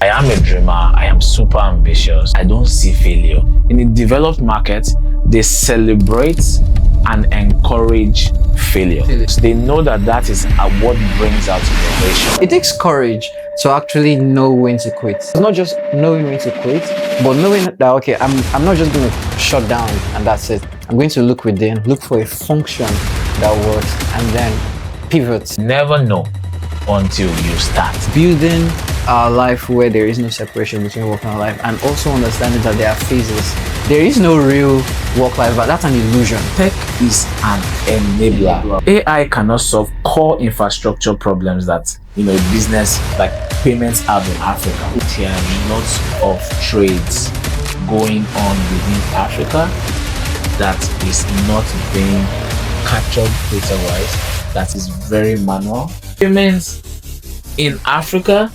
I am a dreamer. I am super ambitious. I don't see failure. In the developed market, they celebrate and encourage failure. So they know that is what brings out innovation. It takes courage to actually know when to quit. It's not just knowing when to quit, but knowing that, okay, I'm not just going to shut down and that's it. I'm going to look within, look for a function that works, and then pivot. Never know until you start. Building a life where there is no separation between work and life, and also understanding that there are phases. There is no real work-life, but that's an illusion. Tech is an enabler. AI cannot solve core infrastructure problems that business like payments have in Africa. There are lots of trades going on within Africa that is not being captured data-wise. That is very manual. Payments in Africa,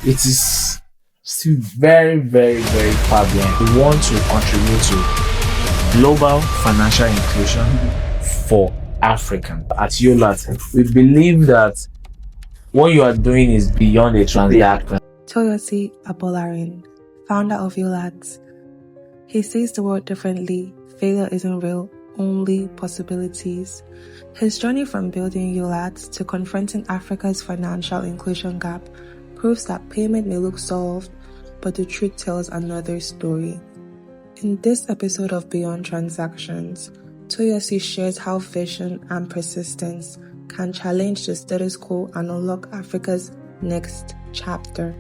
it is still very, very, very far behind. We want to contribute to global financial inclusion for Africans. At Yolat, we believe that what you are doing is beyond a transaction. Toyosi Abolarin, founder of Yolat. He sees the world differently. Failure isn't real, only possibilities. His journey from building Yolat to confronting Africa's financial inclusion gap proves that payment may look solved, but the truth tells another story. In this episode of Beyond Transactions, Toyosi shares how vision and persistence can challenge the status quo and unlock Africa's next chapter.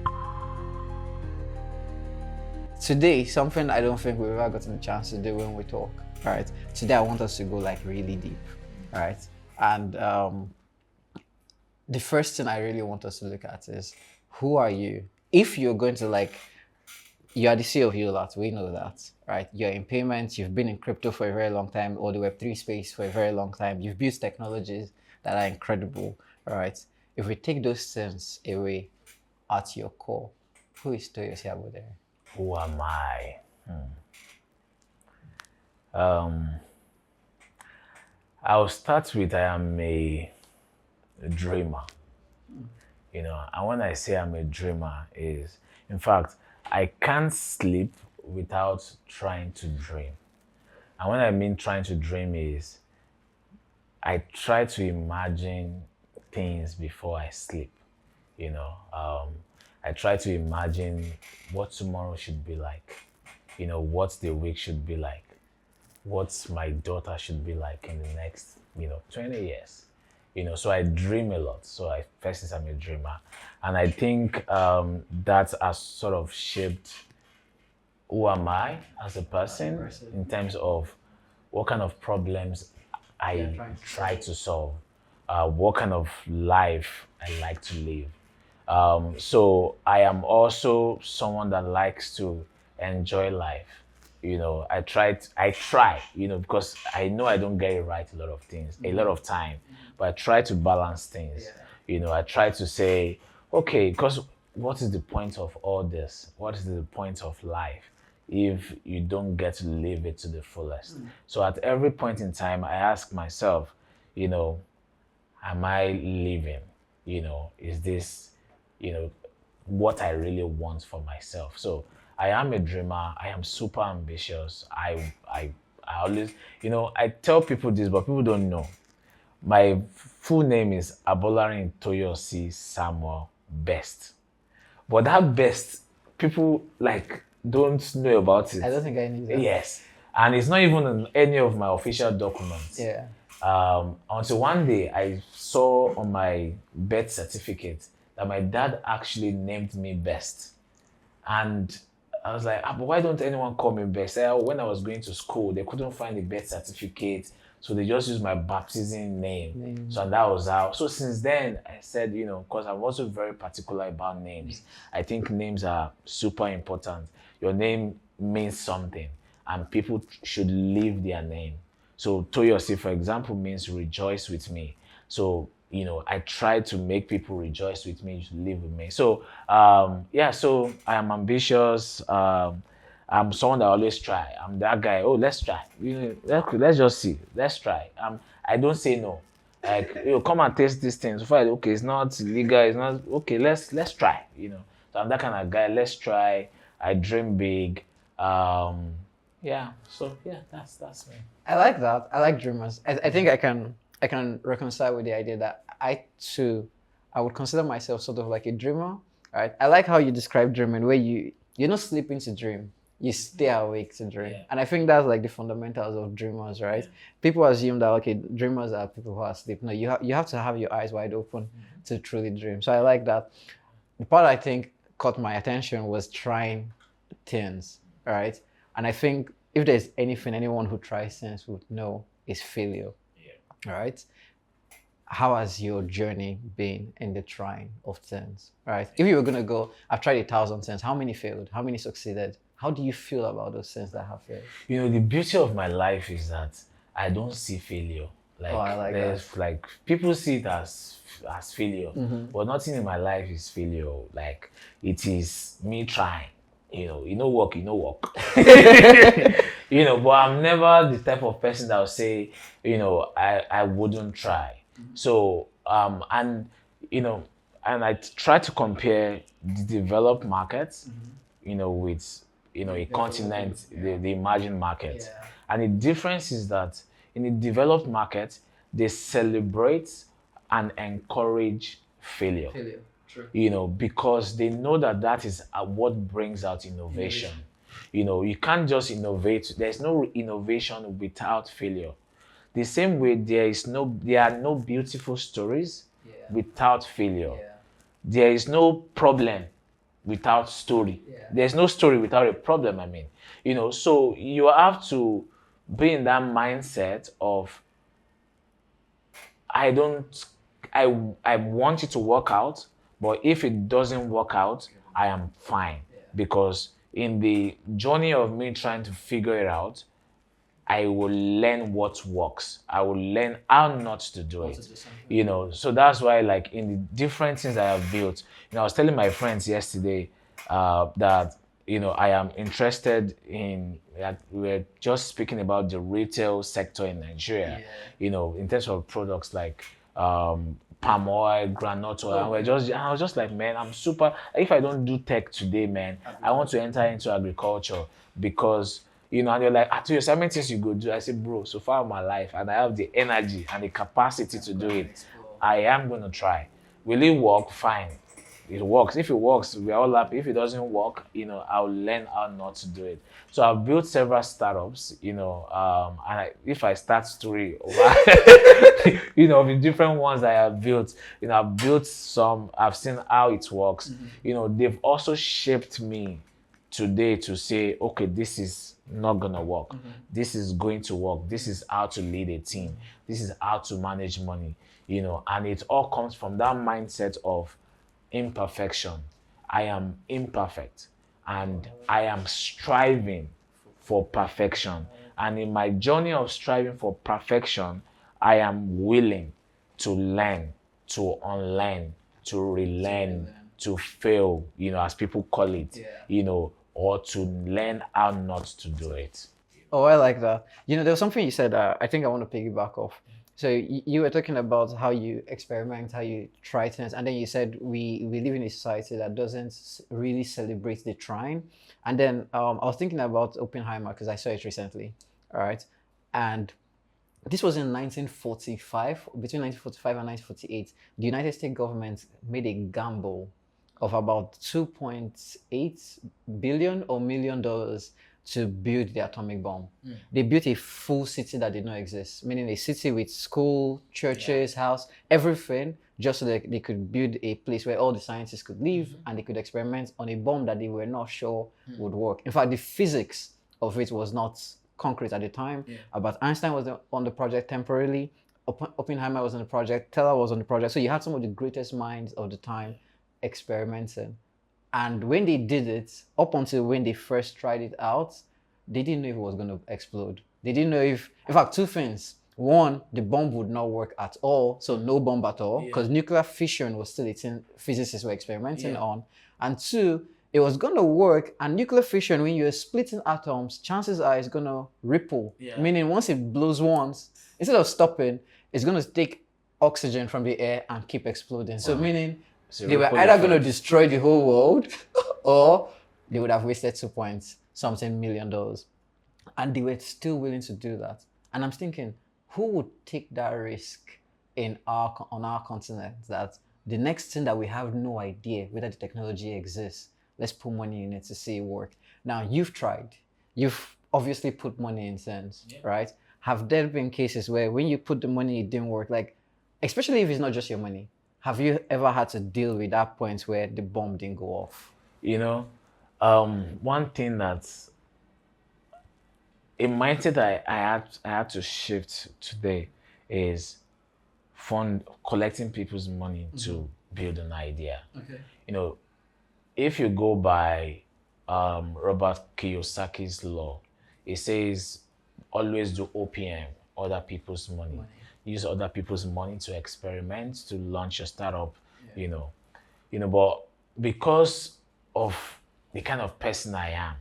Today, something I don't think we've ever gotten a chance to do when we talk, right? Today, I want us to go really deep, right? And the first thing I really want us to look at is, who are you? If you're going to you are the CEO of Yolat, we know that, right? You're in payments, you've been in crypto for a very long time, or the Web3 space for a very long time. You've built technologies that are incredible, right? If we take those things away at your core, who is Toyosi Abolarin? Who am I? I'll start with I am a dreamer. And when I say I'm a dreamer is, in fact, I can't sleep without trying to dream. And when I mean trying to dream is, I try to imagine things before I sleep. I try to imagine what tomorrow should be like, what the week should be like, what my daughter should be like in the next, 20 years. So I dream a lot. So I first I'm a dreamer. And I think that has sort of shaped who am I as a person in terms of what kind of problems I try to solve, what kind of life I like to live. So I am also someone that likes to enjoy life. I try, because I know I don't get it right a lot of time, but I try to balance things. I try to say, okay, because what is the point of all this? What is the point of life if you don't get to live it to the fullest? So at every point in time, I ask myself, am I living? Is this, what I really want for myself? So I am a dreamer. I am super ambitious. I always, I tell people this, but people don't know. My full name is Abolarin Toyosi Samuel Best. But that Best, people don't know about it. I don't think I knew that. Yes. And it's not even in any of my official documents. Yeah. Until one day I saw on my birth certificate that my dad actually named me Best. And I was like, but why don't anyone call me Best? When I was going to school, they couldn't find the birth certificate, so they just used my baptism name. So that was how. So since then, I said, because I'm also very particular about names. I think names are super important. Your name means something, and people should live their name. So Toyosi, for example, means rejoice with me. So I try to make people rejoice with me, to live with me. So, so I am ambitious. I'm someone that always try. I'm that guy. Oh, let's try. Let's just see. Let's try. I don't say no. Come and taste these things. So okay, it's not legal. It's not okay. Let's try. So I'm that kind of guy. Let's try. I dream big. Yeah. So yeah, that's me. I like that. I like dreamers. I think I can reconcile with the idea that I too I would consider myself sort of like a dreamer. Right. I like how you describe dreaming, where you're not sleeping to dream. You stay awake to dream. Yeah. And I think that's like the fundamentals of dreamers, right? Yeah. People assume that okay, dreamers are people who are asleep. No, you have to have your eyes wide open to truly dream. So I like that. The part I think caught my attention was trying things, right? And I think if there's anything anyone who tries things would know is failure. Yeah. All right. How has your journey been in the trying of things? Right. If you were gonna go, I've tried 1,000 things. How many failed? How many succeeded? How do you feel about those things that have failed? You know, the beauty of my life is that I don't see failure. Like, I like there's like people see it as failure, Mm-hmm. but nothing in my life is failure. Like, it is me trying. You know work, you know, but I'm never the type of person that will say, I wouldn't try. So and and I try to compare the developed markets, with a continent, the emerging market. Yeah. And the difference is that in the developed market, they celebrate and encourage failure. True. Because they know that is what brings out innovation. You can't just innovate. There's no innovation without failure. The same way there are no beautiful stories without failure. There is no problem without story. There's no story without a problem, so you have to be in that mindset of I want it to work out, but if it doesn't work out, I am fine. Because in the journey of me trying to figure it out, I will learn what works. I will learn how not to do it. So that's why, like, in the different things I have built, I was telling my friends yesterday that I am interested in, we're just speaking about the retail sector in Nigeria, in terms of products like palm oil, groundnut oil. And I was just like, man, I'm super. If I don't do tech today, man, I want to enter into agriculture because, and you're like, Toyosi, how many things you go do? I said, bro, so far in my life, and I have the energy and the capacity to do it. I am going to try. Will it work? Fine. It works. If it works, we're all happy. If it doesn't work, I'll learn how not to do it. So I've built several startups, and if I start story over, the different ones I have built, I've built some, I've seen how it works. They've also shaped me today to say, okay, this is not gonna work. This is going to work. This is how to lead a team. This is how to manage money, and it all comes from that mindset of imperfection. I am imperfect and I am striving for perfection. And in my journey of striving for perfection, I am willing to learn, to unlearn, to relearn, to fail, as people call it, or to learn how not to do it. Oh, I like that. There was something you said I think I want to piggyback off. So you were talking about how you experiment, how you try things, and then you said we live in a society that doesn't really celebrate the trying. And then I was thinking about Oppenheimer because I saw it recently, all right? And this was in 1945, between 1945 and 1948. The United States government made a gamble of about $2.8 billion or million dollars to build the atomic bomb. They built a full city that did not exist, meaning a city with school, churches, house, everything, just so that they could build a place where all the scientists could live and they could experiment on a bomb that they were not sure would work. In fact, the physics of it was not concrete at the time. But Einstein was on the project temporarily. Oppenheimer was on the project. Teller was on the project. So you had some of the greatest minds of the time experimenting. And when they did it, up until when they first tried it out, they didn't know if it was going to explode. They didn't know in fact, two things. One, the bomb would not work at all, so no bomb at all, because nuclear fission was still a thing physicists were experimenting on. And two, it was going to work, and nuclear fission, when you're splitting atoms, chances are it's going to ripple. Meaning once it blows once, instead of stopping, it's going to take oxygen from the air and keep exploding. So meaning So They were ripple either going to effect. destroy the whole world or they would have wasted 2 point something million dollars. And they were still willing to do that. And I'm thinking, who would take that risk on our continent that the next thing that we have no idea whether the technology exists, let's put money in it to see it work. Now you've tried. You've obviously put money in sense, right? Have there been cases where when you put the money it didn't work? Like, especially if it's not just your money. Have you ever had to deal with that point where the bomb didn't go off? You know, one thing that's a mindset I had to shift today is fund collecting people's money to build an idea. Okay. You know, if you go by Robert Kiyosaki's law, it says always do OPM, other people's money. Use other people's money to experiment, to launch your startup, you know. But because of the kind of person I am,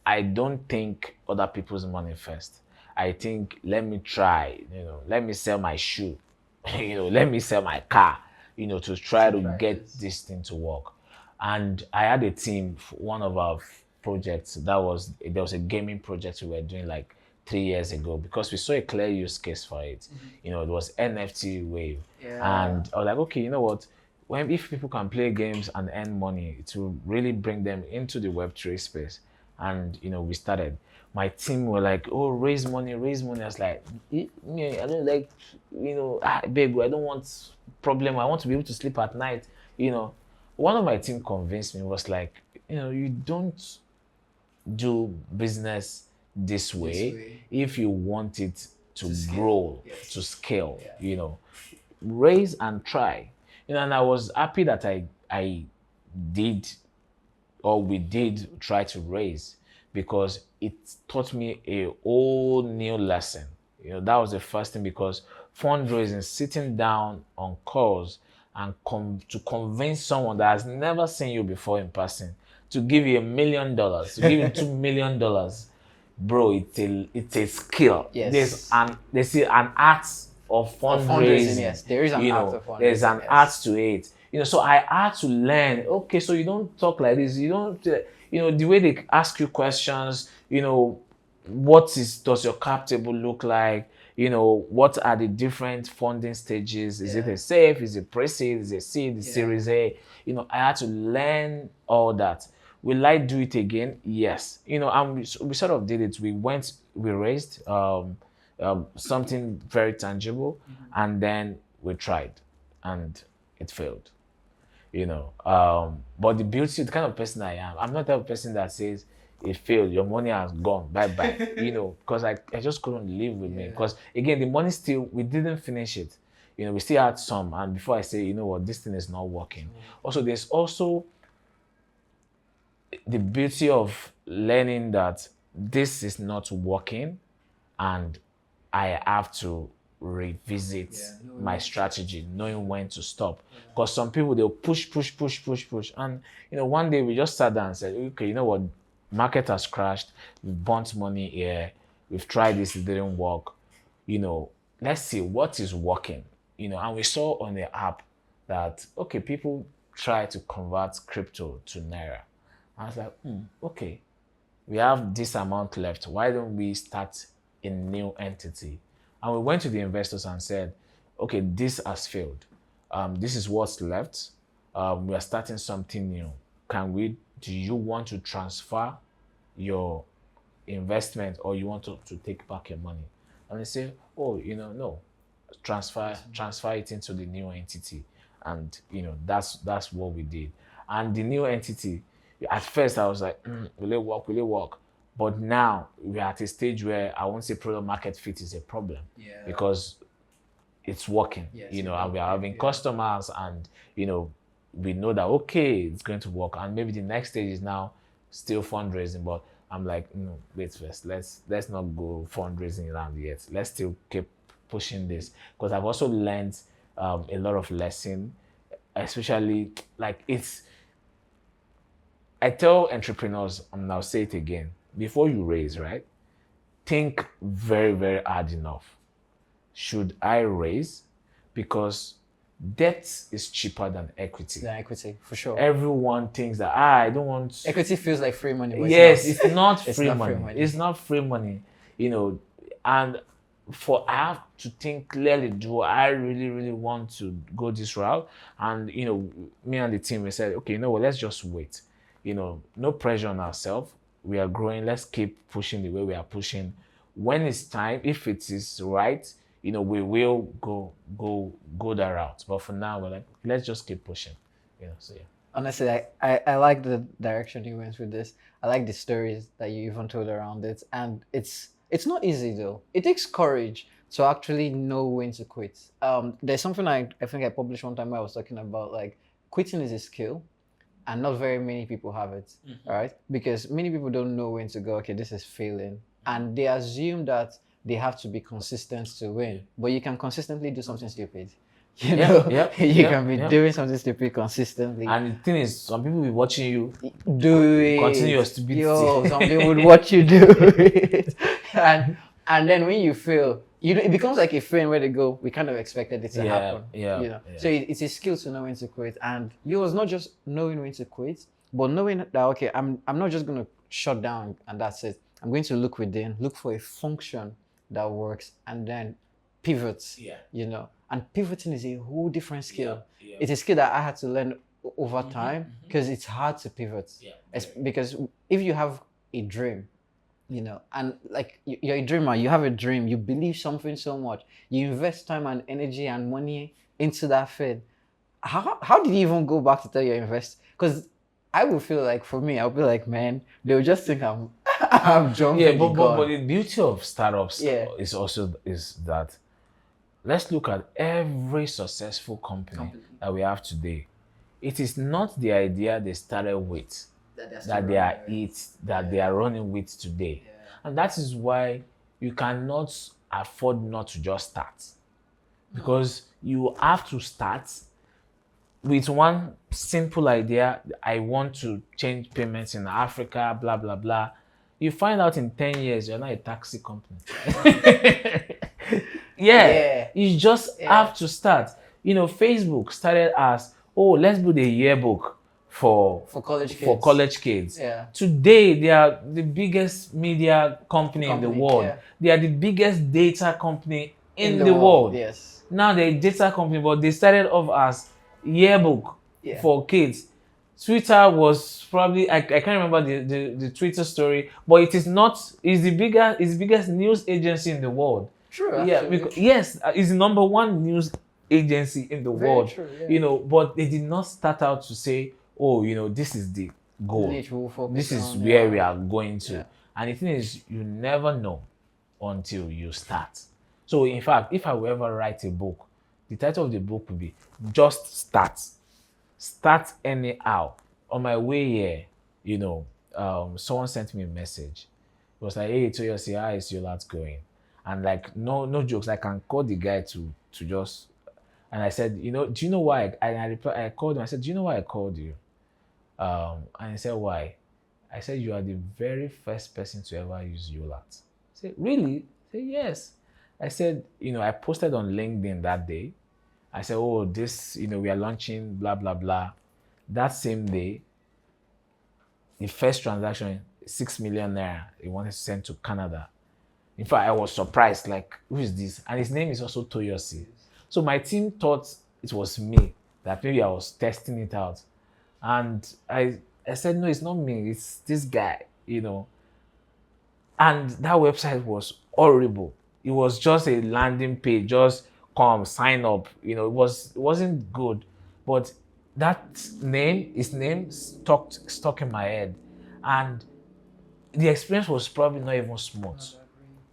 I don't think other people's money first. I think let me try, let me sell my shoe, let me sell my car, to try to get this thing to work. And I had a team for one of our projects there was a gaming project we were doing like 3 years ago because we saw a clear use case for it. It was NFT wave. And I was like, okay, you know what? If people can play games and earn money, it will really bring them into the Web3 space. And we started. My team were like, oh, raise money. I was like, me, I don't like, beg, I don't want problem. I want to be able to sleep at night. One of my team convinced me, was like, you don't do business this way if you want it to grow, to scale, raise and try. And I was happy that I did, or we did try to raise, because it taught me a whole new lesson. That was the first thing, because fundraising, sitting down on calls and to convince someone that has never seen you before in person to give you $1 million, to give you $2 million, bro, it's a skill. Yes. There's an art of fundraising. Yes, there is an art of fundraising. There's an art to it. So I had to learn. Okay, so you don't talk like this. You don't. The way they ask you questions. Does your cap table look like? What are the different funding stages? Is it a safe? Is it pre-seed? Is it seed? Series A? I had to learn all that. Will I do it again? Yes. And we sort of did it. We raised something very tangible, and then we tried, and it failed. But the kind of person I am, I'm not the type of person that says it failed, your money has gone, bye bye. Because I just couldn't live with me. Because again, the money we didn't finish it. We still had some. And before I say, this thing is not working. Also, there's also the beauty of learning that this is not working, and I have to revisit my strategy, knowing when to stop. Because some people, they'll push. And, one day we just sat down and said, okay, you know what? Market has crashed. We've burnt money here. We've tried this. It didn't work. Let's see what is working. And we saw on the app that, okay, people try to convert crypto to Naira. I was like, okay, we have this amount left. Why don't we start a new entity? And we went to the investors and said, okay, this has failed. This is what's left. We are starting something new. Do you want to transfer your investment, or you want to take back your money? And they say, oh, no, transfer it into the new entity. And, that's what we did. And the new entity, at first I was like, will it work? But now we're at a stage where I won't say product market fit is a problem, because it's working, and we are having customers, and, we know that, okay, it's going to work. And maybe the next stage is now still fundraising, but I'm like, no, wait first, let's not go fundraising around yet. Let's still keep pushing this, because I've also learned a lot of lesson, especially I tell entrepreneurs, and I'll say it again, before you raise, right? Think very, very hard enough. Should I raise? Because debt is cheaper than equity. The equity, for sure. Everyone thinks that I don't want. Equity feels like free money. But Yes, it's it's not It's free not money. free money. It's not free money, and I have to think clearly, do I really, really want to go this route? And me and the team, we said, okay, what, let's just wait. No pressure on ourselves. We are growing. Let's keep pushing the way we are pushing. When it's time, if it is right, we will go that route. But for now, we're like, let's just keep pushing. So yeah. Honestly, I like the direction you went with this. I like the stories that you even told around it. And it's not easy though. It takes courage to actually know when to quit. There's something I think I published one time where I was talking about, like, quitting is a skill and not very many people have it. Right? Because many people don't know when to go, okay, this is failing. And they assume that they have to be consistent to win. But you can consistently do something stupid. You know, you can be doing something stupid consistently. And the thing is, some people will be watching you do it. Continue your stupidity. Some people would watch you do it. And then when you fail, it becomes like a frame where they go, we kind of expected it to happen. So it's a skill to know when to quit. And yours not just knowing when to quit, but knowing that, okay, I'm not just going to shut down and that's it. I'm going to look within, look for a function that works, and then pivot. And pivoting is a whole different skill. It's a skill that I had to learn over time because it's hard to pivot. Because if you have a dream, and like you're a dreamer, you have a dream, you believe something so much, you invest time and energy and money into that thing. How did you even go back to tell your investors? Because I would feel like, for me, I'll be like, man, they'll just think I'm jumping. But the beauty of startups is that, let's look at every successful company that we have today. It is not the idea they started with that they are running with today. And that is why you cannot afford not to just start. Because you have to start with one simple idea. I want to change payments in Africa, blah, blah, blah. You find out in 10 years, you're not a taxi company. You just have to start. Facebook started as, let's build a yearbook for college kids. Today, they are the biggest media company in the world. They are the biggest data company in the world. Now they're a data company, but they started off as yearbook for kids. Twitter was probably, I can't remember the Twitter story, but it's the biggest news agency in the world. True. Yes, it's the number one news agency in the world. True, but they did not start out to say, this is the goal. This is where we are going to. And the thing is, you never know until you start. So in fact, if I will ever write a book, the title of the book will be Just Start. Start anyhow. On my way here, someone sent me a message. It was like, hey, Toyosi, how is Yolat going? And like, no jokes, I can call the guy to just, and I said, do you know why? I called him. I said, do you know why I called you? And he said, why? I said, you are the very first person to ever use Yolat. I said, really? I said, yes. I said, I posted on LinkedIn that day. I said, this, we are launching, blah, blah, blah. That same day, the first transaction, 6 million naira, he wanted to send to Canada. In fact, I was surprised, like, who is this? And his name is also Toyosi. So my team thought it was me, that maybe I was testing it out. And I said, no, it's not me, it's this guy, And that website was horrible. It was just a landing page, just come, sign up. It wasn't good. But his name stuck in my head. And the experience was probably not even smooth.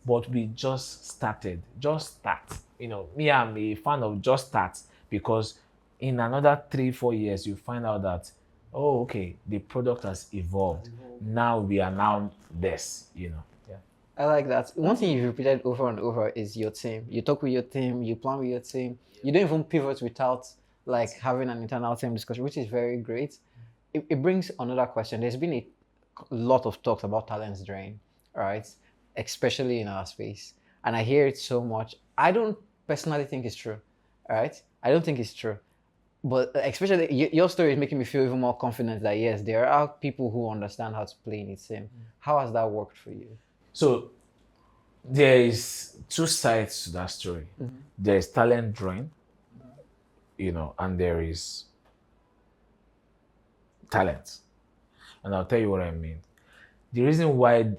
But we just started. Just start. Me, I'm a fan of just start, because in another 3-4 years, you find out that, okay, the product has evolved. Now we are now this, I like that. One thing you've repeated over and over is your team. You talk with your team, you plan with your team. You don't even pivot without like having an internal team discussion, which is very great. It brings another question. There's been a lot of talks about talent drain, right? Especially in our space. And I hear it so much. I don't personally think it's true, all right? I don't think it's true. But especially your story is making me feel even more confident that yes, there are people who understand how to play in the team. How has that worked for you? So there is two sides to that story. There is talent drawing, and there is talent. And I'll tell you what I mean. The reason why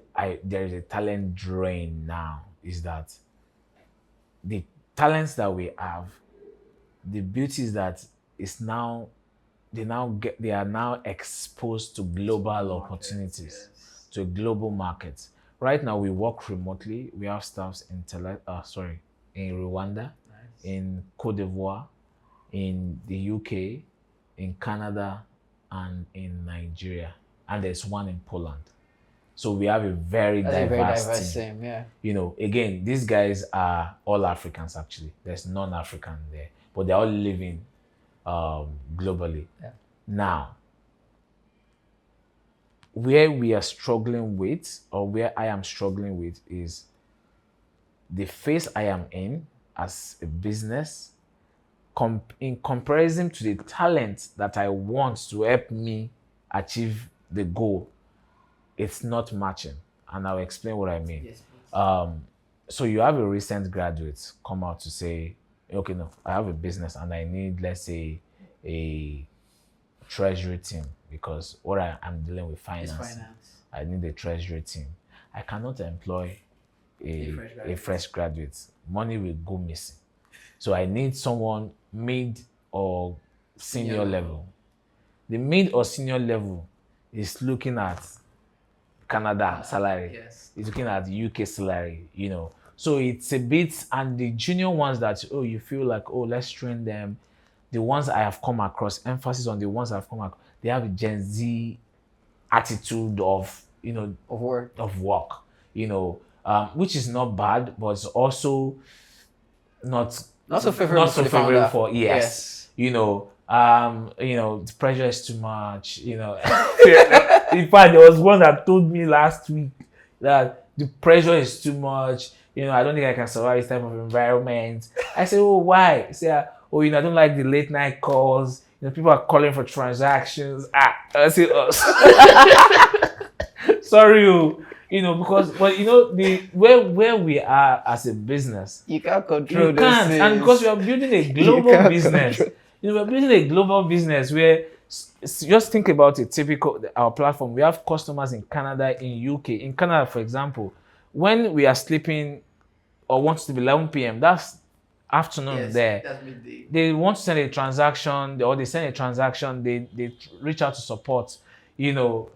there is a talent drain now is that the talents that we have, the beauty is that it's now they are now exposed to global opportunities, to a global market. Right now we work remotely. We have staffs in Rwanda, in Cote d'Ivoire, in the UK, in Canada, and in Nigeria, and there's one in Poland. So we have a very diverse team. Yeah. Again, these guys are all Africans actually. There's non-African there, but they're all living globally. Yeah. Now, where we are struggling with, or where I am struggling with, is the phase I am in as a business in comparison to the talent that I want to help me achieve the goal. It's not matching, and I'll explain what I mean. Yes, please. So you have a recent graduate come out to say, okay, no, I have a business and I need, let's say, a treasury team, because what I'm dealing with finance. I need a treasury team. I cannot employ a fresh graduate. Money will go missing. So I need someone mid or senior level. The mid or senior level is looking at Canada salary. Yes. It's looking at UK salary, So it's a bit, and the junior ones that, you feel like, let's train them. The ones I have come across, emphasis on the ones I've come across, they have a Gen Z attitude of work, which is not bad, but it's also not so favorable for yes. The pressure is too much. In fact, there was one that told me last week that the pressure is too much. I don't think I can survive this type of environment. I said, why? He said, I don't like the late night calls. People are calling for transactions. I said, sorry, because where we are as a business, you can't control. You can't, and because we are building a global business. We're building a global business where, just think about our platform. We have customers in Canada, in UK. In Canada, for example, when we are sleeping or wants to be 11 p.m., that's afternoon there. That's midday. They want to send a transaction, or they send a transaction, they reach out to support.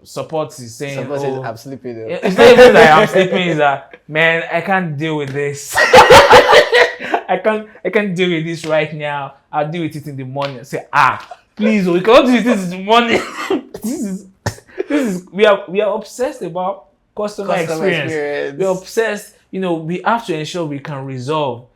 Support is saying, Support says, I'm sleeping. It's not even that I'm sleeping, is that, man, I can't deal with this. I can't deal with this right now. I'll deal with it in the morning. I say, please, we cannot do this in the morning. this is we are obsessed about customer experience. We're obsessed, we have to ensure we can resolve.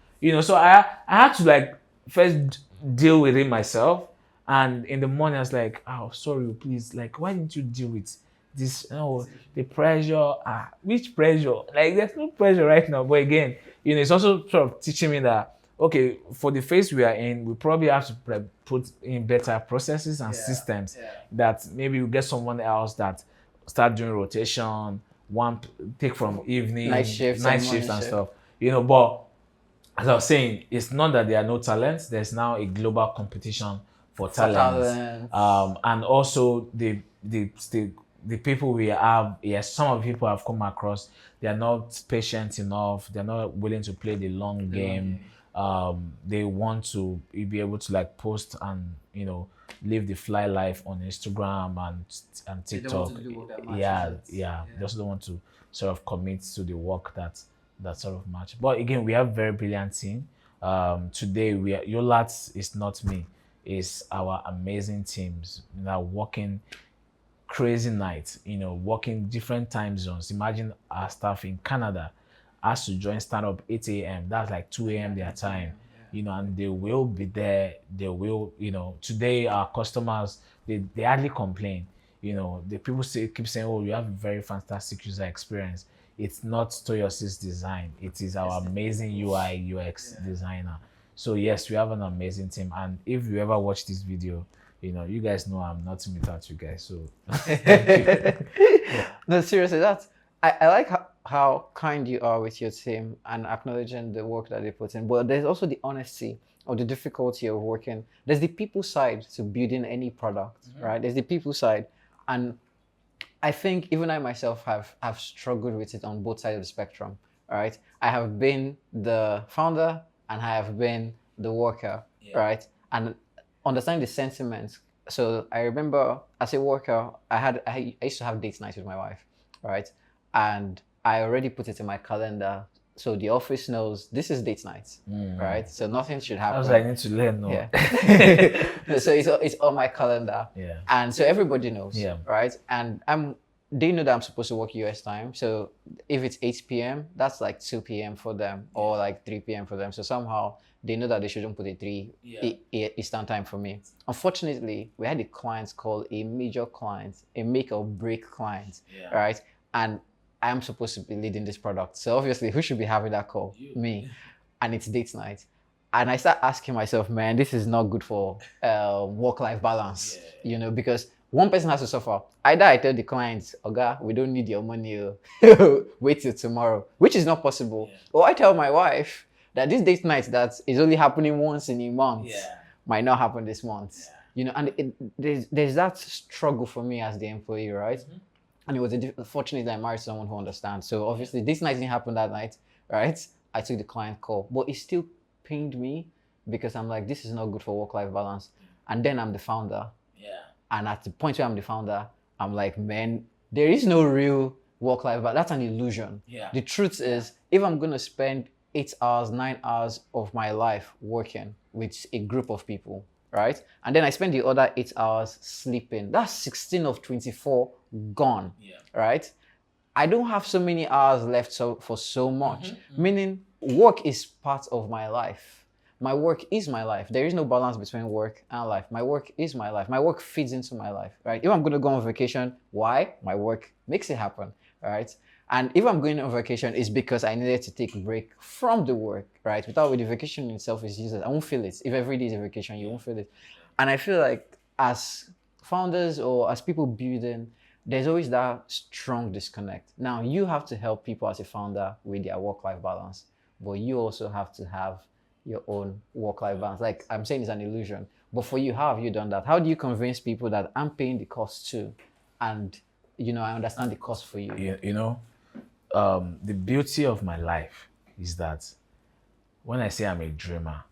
So I had to first deal with it myself. And in the morning, I was like, sorry, please, why didn't you deal with this? The pressure. Which pressure? There's no pressure right now. But again, it's also sort of teaching me that, okay, for the phase we are in, we probably have to put in better processes and systems that maybe we get someone else that start doing rotation, take from evening, night shifts and stuff. But as I was saying, it's not that there are no talents. There's now a global competition for talent. And also the people we have, some of the people I've come across, they are not patient enough. They're not willing to play the long game. They want to be able to post and live the fly life on Instagram and TikTok. They don't want to do what that yeah. They also don't want to sort of commit to the work that sort of match. But again, we have a very brilliant team. Today Yolat is not me. It's our amazing teams that are working crazy nights, working different time zones. Imagine our staff in Canada has to join stand-up 8 a.m. That's 2 a.m. their time, and they will be there. They will, today our customers, they hardly complain. The people keep saying, you have a very fantastic user experience. It's not Toyosi's design. It is our amazing UI, UX designer. So yes, we have an amazing team. And if you ever watch this video, you guys know I'm nothing without you guys. So thank you. No, seriously, I like how kind you are with your team and acknowledging the work that they put in. But there's also the honesty or the difficulty of working. There's the people side to building any product, right? There's the people side. And I think even I myself have struggled with it on both sides of the spectrum. All right. I have been the founder and I have been the worker, right? And understanding the sentiments. So I remember as a worker, I used to have date nights with my wife, right? And I already put it in my calendar. So the office knows this is date nights, right? So nothing should I happen. was like, I need to learn. No. Yeah. So it's on my calendar. Yeah. And so everybody knows, Yeah. right? And they know that I'm supposed to work US time. So if it's 8 p.m., that's like 2 p.m. for them or like 3 p.m. for them. So somehow they know that they shouldn't put a 3 Eastern time for me. Unfortunately, we had a client called a major client, a make or break client, right? And I'm supposed to be leading this product. So obviously, who should be having that call? Me. And it's date night. And I start asking myself, man, this is not good for work-life balance, because one person has to suffer. Either I tell the client, Oga, we don't need your money, wait till tomorrow, which is not possible. Or I tell my wife that this date night that is only happening once in a month might not happen this month. And there's that struggle for me as the employee, right? And it was fortunate that I married someone who understands. So obviously this night didn't happen that night, right? I took the client call, but it still pained me because I'm like, this is not good for work-life balance. And then I'm the founder. And at the point where I'm the founder, I'm like, man, there is no real work-life balance. That's an illusion. The truth is, if I'm going to spend 8 hours, 9 hours of my life working with a group of people, right? And then I spend the other 8 hours sleeping. That's 16 of 24 gone, right? I don't have so many hours left for so much, meaning work is part of my life. My work is my life. There is no balance between work and life. My work is my life. My work feeds into my life, right? If I'm going to go on vacation, why? My work makes it happen, right? And if I'm going on vacation, it's because I needed to take a break from the work, right? Without the vacation itself is useless. I won't feel it. If every day is a vacation, you won't feel it. And I feel like as founders or as people building, there's always that strong disconnect. Now, you have to help people as a founder with their work-life balance, but you also have to have your own work-life balance. Like I'm saying, it's an illusion. But for you, how have you done that? How do you convince people that I'm paying the cost too? And, I understand the cost for you. The beauty of my life is that when I say I'm a dreamer,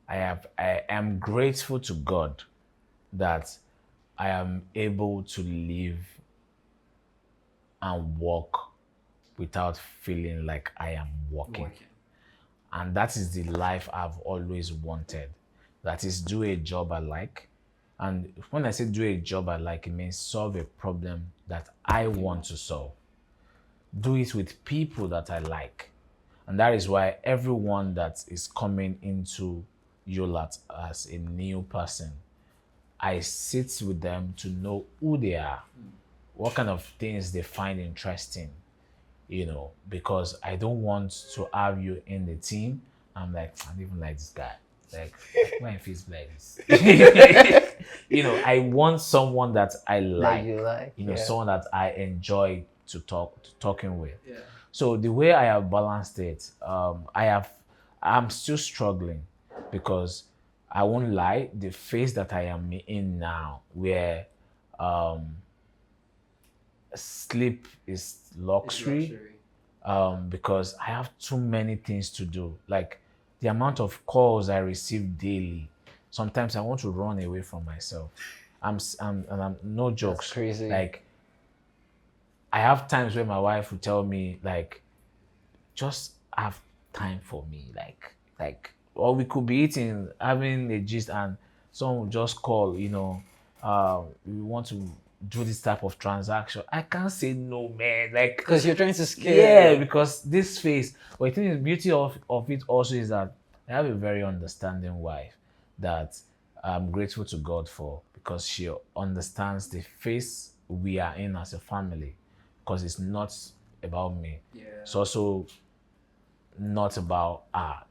I am grateful to God that I am able to live and work without feeling like I am working. And that is the life I've always wanted. That is, do a job I like. And when I say do a job I like, it means solve a problem that I want to solve. Do it with people that I like. And that is why everyone that is coming into Yolat as a new person, I sit with them to know who they are, what kind of things they find interesting, because I don't want to have you in the team. I'm like, I don't even like this guy. Like, why he feels like this? I want someone that I like, someone that I enjoy talking with. So the way I have balanced it, I'm still struggling because I won't lie, the phase that I am in now, where sleep is luxury, because I have too many things to do. Like the amount of calls I receive daily, sometimes I want to run away from myself. I'm no jokes. That's crazy. Like I have times where my wife will tell me, like, just have time for me, like, or we could be eating, having a gist, and someone will just call, we want to do this type of transaction. I can't say no, man. Like, because you're trying to scale. Yeah, because this phase. But I think the beauty of it also is that I have a very understanding wife that I'm grateful to God for, because she understands the phase we are in as a family. Because it's not about me. It's also not about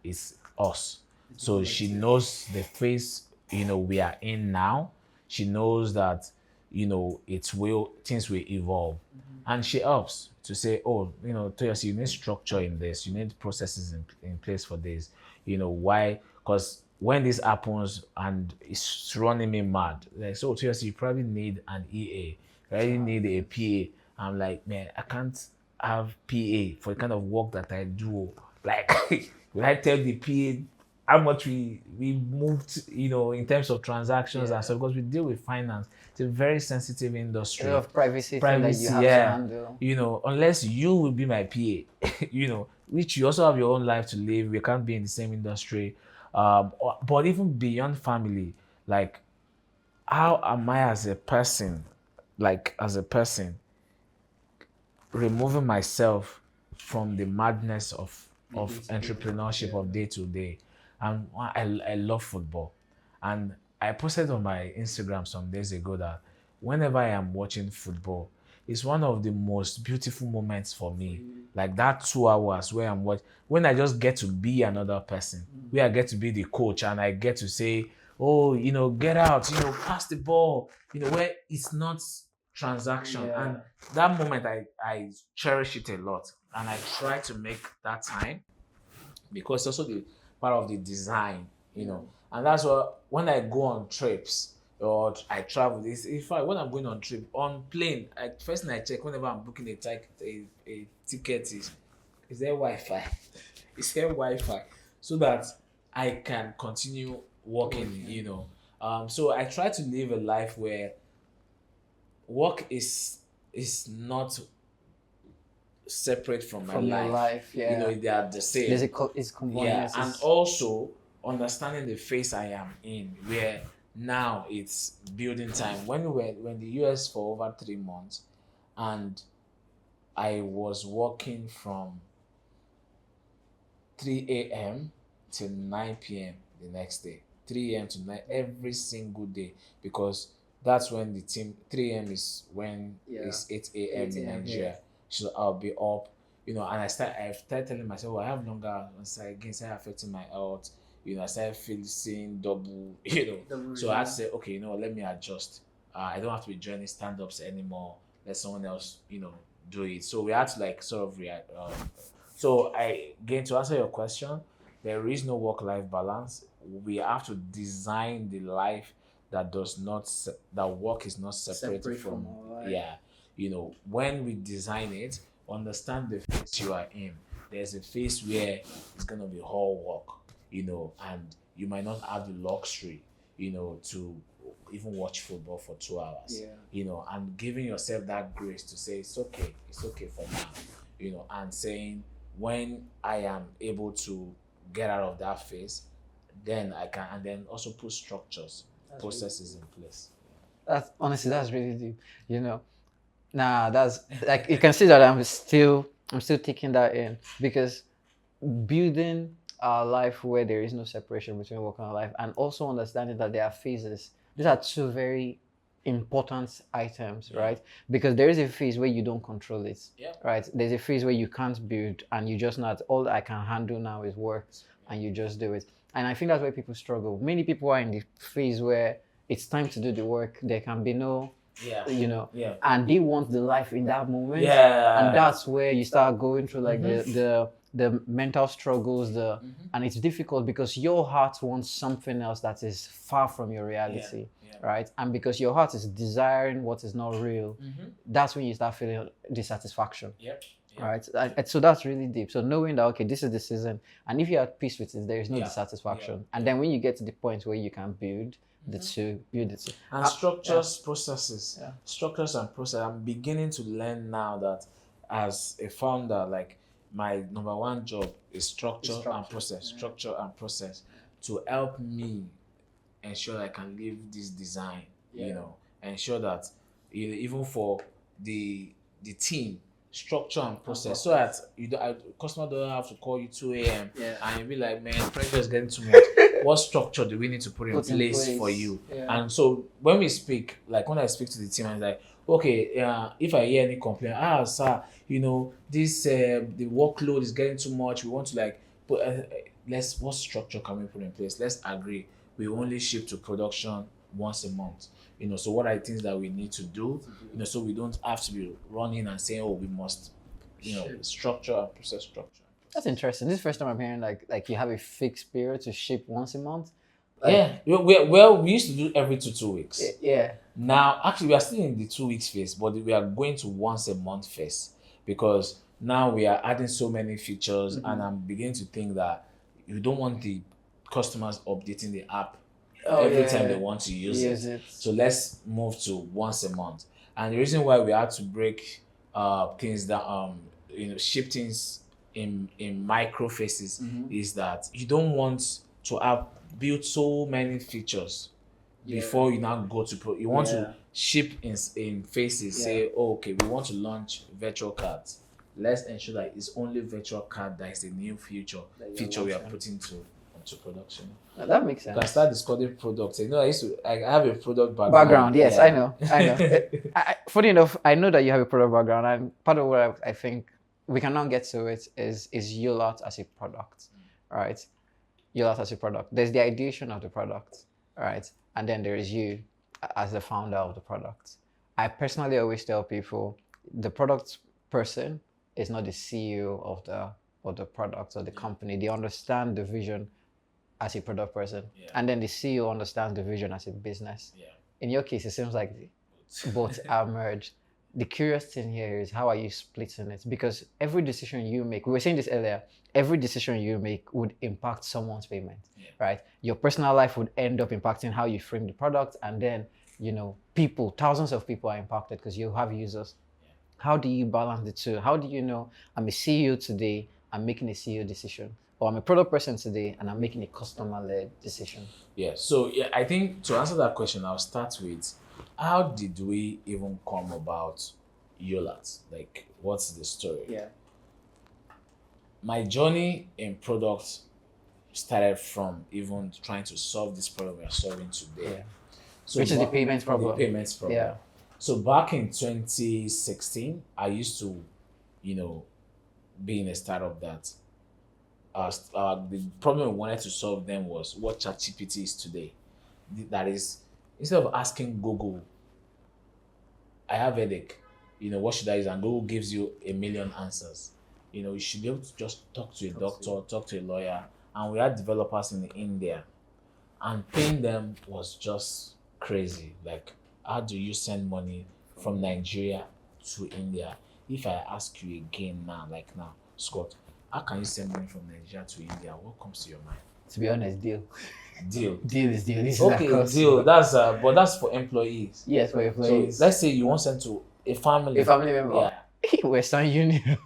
it's us. So she knows the phase, we are in now. She knows that, things will evolve. And she helps to say, oh, Toyosi, you need structure in this, you need processes in place for this. Why? Because when this happens and it's running me mad, like, so Toyosi, you probably need an EA, you probably need a PA. I'm like, man, I can't have PA for the kind of work that I do. Like, when I tell the PA how much we moved, in terms of transactions and stuff, because we deal with finance. It's a very sensitive industry. A lot of privacy thing that you have to handle. Unless you will be my PA, which you also have your own life to live. We can't be in the same industry. But even beyond family, like, how am I as a person, removing myself from the madness of entrepreneurship of day to day? And I love football. And I posted on my Instagram some days ago that whenever I am watching football, it's one of the most beautiful moments for me. Like that 2 hours where when I just get to be another person, where I get to be the coach and I get to say, oh, get out, pass the ball, where it's not transaction. Yeah. And that moment, I cherish it a lot. And I try to make that time, because also the part of the design, and that's what, when I go on trips or I travel, this, in fact, when I'm going on trip on plane, first thing I check whenever I'm booking a ticket is there Wi-Fi? Is there Wi-Fi? So that I can continue working, so I try to live a life where work is not separate from my life. Yeah. They are the same. It's Yeah, and also understanding the phase I am in, where now it's building time. When we were in the US for over 3 months, and I was working from 3 a.m. till 9 p.m. the next day. 3 a.m. to 9 every single day, because that's when the team, 3 a.m. is when it's 8 a.m. in Nigeria. Yeah. So I'll be up, and I started telling myself, well, I have longer hours, again, started affecting my health. I started seeing double, So I had to say, okay, let me adjust. I don't have to be joining stand-ups anymore. Let someone else, do it. So we had to sort of react. So again, to answer your question, there is no work-life balance. We have to design the life that work is not separated from life. Yeah. When we design it, understand the phase you are in. There's a phase where it's going to be all work, and you might not have the luxury, to even watch football for 2 hours, and giving yourself that grace to say, it's okay for now, and saying, when I am able to get out of that phase, then I can, and then also put structures, processes in place. That's really deep, Nah, that's like, you can see that I'm still taking that in, because building a life where there is no separation between work and life, and also understanding that there are phases. These are two very important items, right? Because there is a phase where you don't control it, right? There's a phase where you can't build, and you just not, all I can handle now is work, and you just do it. And I think that's where people struggle. Many people are in the phase where it's time to do the work. There can be no, and they want the life in that moment. And that's where you start going through the mental struggles, and it's difficult because your heart wants something else that is far from your reality, right? And because your heart is desiring what is not real, that's when you start feeling dissatisfaction. Right, so that's really deep. So knowing that, okay, this is the season, and if you're at peace with it, there is no dissatisfaction. And then when you get to the point where you can build the two, and structures, processes, structures and process. I'm beginning to learn now that as a founder, my number one job is structure and process, to help me ensure I can live this design. Ensure that even for the team, structure and process, so that customer don't have to call you 2 a.m. and you be like, man, pressure is getting too much. What structure do we need to put in place for you? And so when we speak, when I speak to the team, I'm like, okay, if I hear any complaint, sir, this the workload is getting too much. We want to what structure can we put in place? Let's agree we only ship to production once a month. So what are the things that we need to do? So we don't have to be running and saying, oh, we must, structure and process structure. That's interesting. This is the first time I'm hearing like you have a fixed period to ship once a month. Yeah. We used to do every 2 weeks. Yeah. Now, actually, we are still in the 2 weeks phase, but we are going to once a month phase because now we are adding so many features, and I'm beginning to think that you don't want the customers updating the app every time they want to use it. So let's move to once a month. And the reason why we had to break things that ship things in micro phases is that you don't want to have built so many features before you now go to you want to ship in phases. Say, oh, okay, we want to launch virtual cards. Let's ensure that it's only virtual card that is a new feature we are putting into production. Now, that makes sense. You can start discovering products. I have a product background. Yes, yeah. I know. Funny enough, I know that you have a product background, and part of what I think we cannot get to it is Yolat as a product, right? Yolat as a product. There's the ideation of the product, right? And then there is you as the founder of the product. I personally always tell people the product person is not the CEO of the product or the company. They understand the vision as a product person, and then the CEO understands the vision as a business. In your case, it seems like both are merged. The curious thing here is, how are you splitting it? Because every decision you make, we were saying this earlier, every decision you make would impact someone's payment, right? Your personal life would end up impacting how you frame the product, and then people, thousands of people are impacted because you have users. How do you balance the two? How do you know I'm a CEO today, I'm making a CEO decision, or I'm a product person today and I'm making a customer-led decision? So I think to answer that question, I'll start with, how did we even come about Yolat? Like, what's the story? My journey in product started from even trying to solve this problem we are solving today. So which is the payments problem. The payments problem. So back in 2016, I used to, be in a startup that the problem we wanted to solve then was what ChatGPT is today. That is, instead of asking Google, I have a headache, what should I use? And Google gives you a million answers. You should be able to just talk to a doctor, talk to a lawyer. And we had developers in India, and paying them was just crazy. Like, how do you send money from Nigeria to India? If I ask you again now, Scott, how can you send money from Nigeria to India? What comes to your mind? To be honest, deal. Deal. Deal is deal. Deal. But that's for employees. Yes, for employees. So let's say you want to send to a family. A family member. Western Union.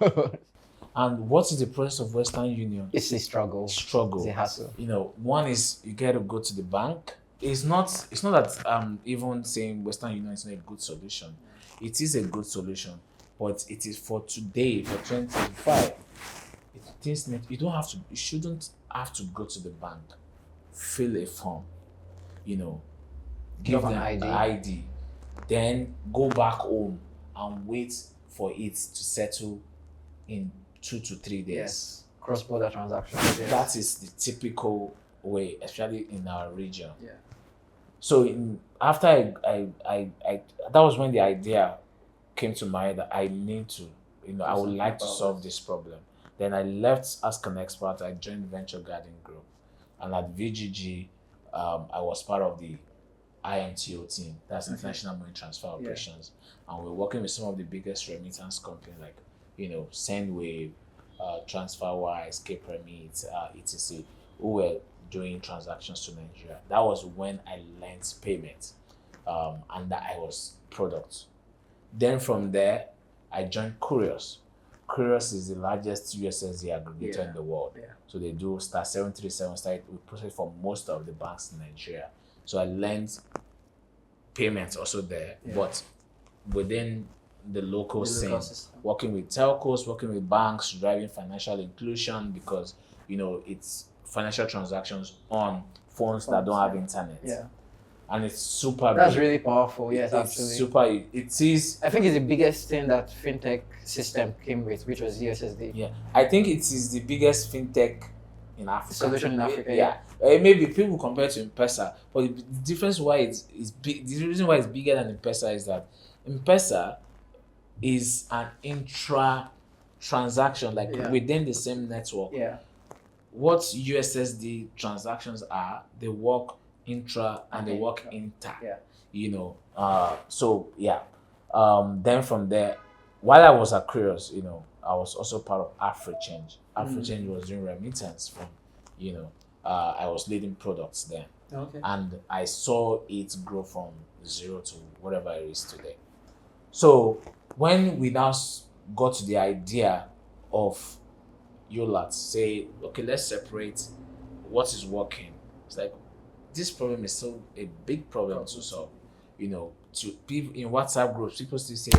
And what is the process of Western Union? It's a struggle. It's a hassle. One is you get to go to the bank. It's not that even saying Western Union is not a good solution. It is a good solution, but it is for today, for 2025. You shouldn't have to go to the bank, fill a form, give them an ID, then go back home and wait for it to settle in 2 to 3 days. Yes. Cross-border transactions. Yes. That is the typical way, especially in our region. So after I that was when the idea came to mind that I need to, I would like to solve this problem. Then I left Ask an Expert. I joined Venture Garden Group, and at VGG, I was part of the IMTO team. That's International Money Transfer Operations, and we're working with some of the biggest remittance companies like, Sendwave, TransferWise, KPremit, etc., who were doing transactions to Nigeria. That was when I learned payment, and that I was product. Then from there, I joined Curious. Curious is the largest USSD aggregator in the world. So they do star 737 we process for most of the banks in Nigeria. So I learned payments also there, but within the local scene, working with telcos, working with banks, driving financial inclusion, because it's financial transactions on phones that don't have internet. And it's super That's big. really powerful. Yes, It's absolutely. super. It is. I think it's the biggest thing that fintech system came with, which was USSD. Yeah, I think it is the biggest fintech in Africa. Solution in Africa, Yeah. Maybe people compare to M-Pesa, but the difference why it's big, the reason why it's bigger than M-Pesa is that M-Pesa is an intra transaction, like within the same network. Yeah. What USSD transactions are, they work intra and they work inter. Yeah. You know, so yeah. Then from there, while I was at Curious, you know, I was also part of AfriChange. AfriChange was doing remittance from, you know, I was leading products then. Okay. And I saw it grow from 0 to whatever it is today. So when we now got to the idea of Yolat, say, okay, let's separate what is working. It's like, this problem is still a big problem to solve. You know, to people in WhatsApp groups, people still say,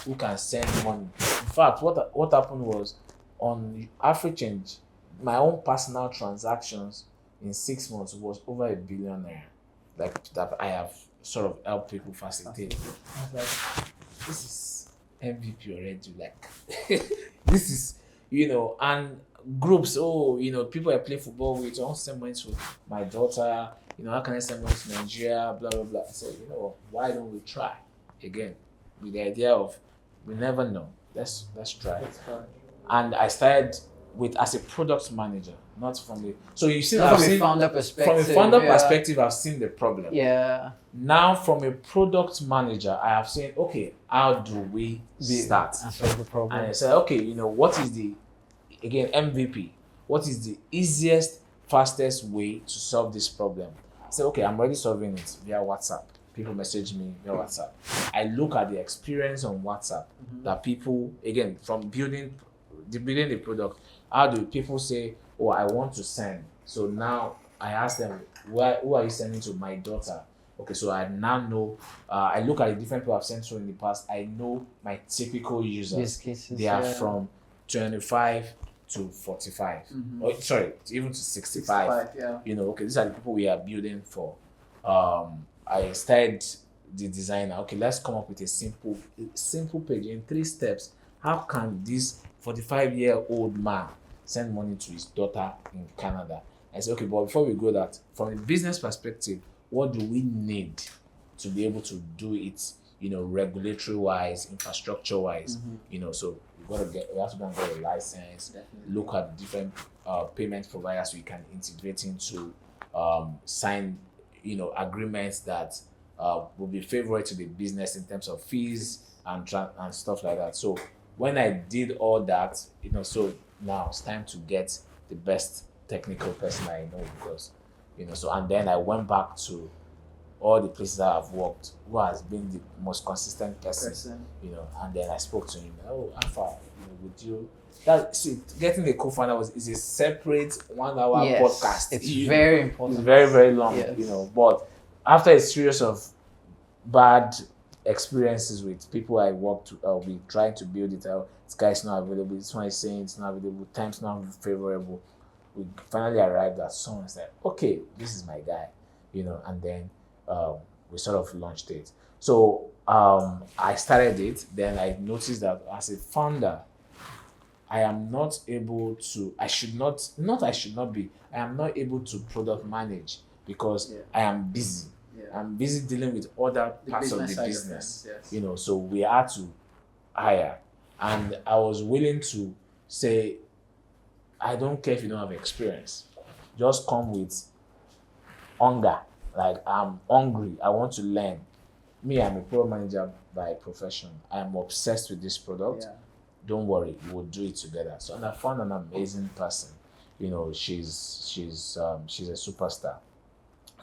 who can send money? In fact, what happened was, on AfriChange, my own personal transactions in 6 months was over ₦1 billion. Like, that I have sort of helped people facilitate. I was like, this is MVP already. Like, this is, you know, and groups, you know, people I play football with, I want to send money to my daughter, you know, how can I send money to Nigeria, blah, blah, blah. I said, you know, why don't we try again with the idea of, we never know, let's try. And I started as a product manager, not from the, so you see, from a founder perspective. From a founder perspective, I've seen the problem. Yeah. Now, from a product manager, I have seen, okay, how do we start? And solve the problem. And I said, okay, you know, what is the, again, MVP, what is the easiest, fastest way to solve this problem? I said, okay, I'm already solving it via WhatsApp. People message me via WhatsApp. I look at the experience on WhatsApp that people, again, from building the product, how do people say, oh, I want to send? So now I ask them, who are you sending to? My daughter. Okay, so I now know, I look at the different people I've sent to in the past, I know my typical users. Use cases, they are from 25 to 45. Or, sorry, even to 65. Yeah. You know, okay, these are the people we are building for. I started the designer. Okay, let's come up with a simple page in 3 steps. How can this 45-year-old man send money to his daughter in Canada? I said, okay, but before we go that, from a business perspective, what do we need to be able to do it, you know, regulatory wise, infrastructure wise, you know, so we have to go and get a license, look at different payment providers so you can integrate into, sign, you know, agreements that will be favorable to the business in terms of fees and stuff like that. So when I did all that, you know, so now it's time to get the best technical person I know, because, you know, so, and then I went back to all the places that I've worked, who has been the most consistent person, you know, and then I spoke to him, oh, Alpha, you know, would you, getting the co-founder is a separate 1-hour podcast. It's very important. It's very, very long, you know, but after a series of bad experiences with people I worked with trying to build it out, this guy's not available, this one is saying it's not available, time's not favorable, we finally arrived at someone said, okay, this is my guy, you know, and then we sort of launched it. So I started it, then I noticed that as a founder, I am not able to, I am not able to product manage because I am busy. I'm busy dealing with other parts of the business, you know, so we had to hire. And I was willing to say, I don't care if you don't have experience. Just come with hunger. Like, I'm hungry. I want to learn. Me, I'm a product manager by profession. I'm obsessed with this product. Don't worry, we'll do it together. So, and I found an amazing person. You know, she's a superstar.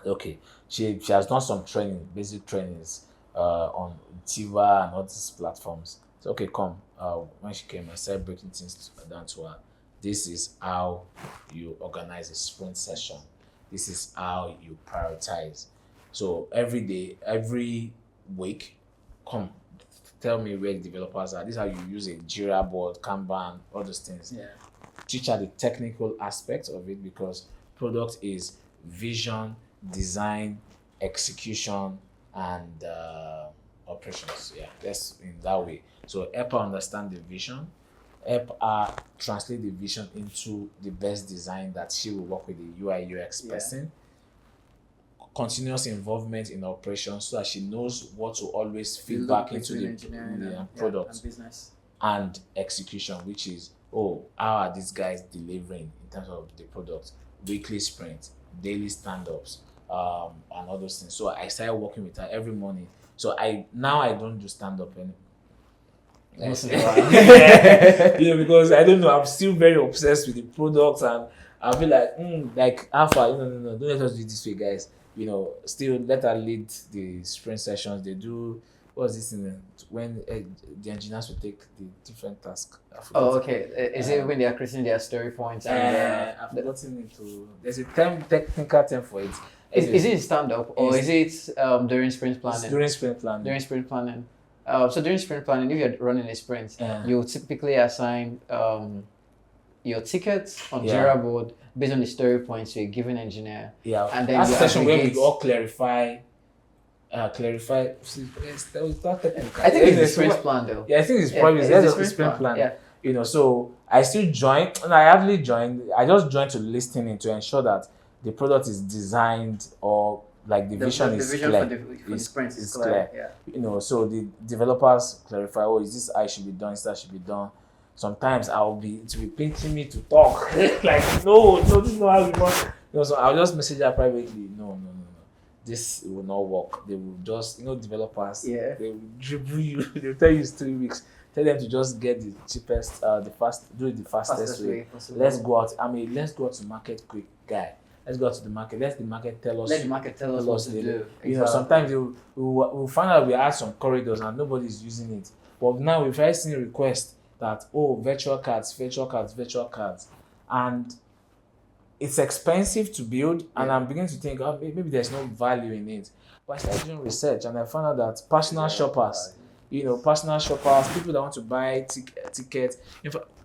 Okay, she has done some training, basic trainings on Tiva and all these platforms. So, okay, come. When she came, I started breaking things down to her. This is how you organize a sprint session. This is how you prioritize. So every day, every week, come tell me where the developers are. This is how you use a Jira board, Kanban, all those things. Teach her the technical aspects of it, because product is vision, design, execution, and operations. That's in that way. So help her understand the vision, help her translate the vision into the best design that she will work with the UI UX person. Continuous involvement in operations so that she knows what to always feed back into the product and business. and execution, which is, oh, how are these guys delivering in terms of the product, weekly sprint, daily stand-ups, and all those things. So I started working with her every morning. So I don't do stand-up anymore. Because I don't know, I'm still very obsessed with the product, and I'll be like Alpha, no, don't let us do it this way, guys. Still let her lead the sprint sessions. They do what's this in when the engineers will take the different tasks. Oh, okay. Is it when they are creating their story points? I've forgotten it. There's a technical term for it. Is it stand up or is it during sprint planning? It's during sprint planning. During sprint planning. So during sprint planning, if you're running a sprint, you typically assign your tickets on Jira board based on the story points to a given engineer. Yeah, and then that's the session where we all clarify. I think it's the sprint plan though. Yeah, I think it's probably the sprint plan. Yeah. So I still joined, and I hardly joined. I just joined to listen in to ensure that the product is designed or like the vision is clear. For the sprint is clear. Yeah. So the developers clarify, oh, is this I should be done, is that should be done. Sometimes it will be pinching me to talk. Like, no, this is not how it works. So I'll just message her privately. No. This will not work. They will just, developers, they will dribble you. They will tell you it's 3 weeks. Tell them to just get the cheapest, do it the fastest way. Let's go out. Let's go out to market quick, guy. Let's go out to the market. Let the market tell us. Let the market tell us what to do. Exactly. Sometimes we'll find out we add some corridors and nobody's using it. But now we've already seen requests that, virtual cards. And it's expensive to build, and I'm beginning to think, maybe there's no value in it. But I started doing research, and I found out that personal shoppers, people that want to buy tickets,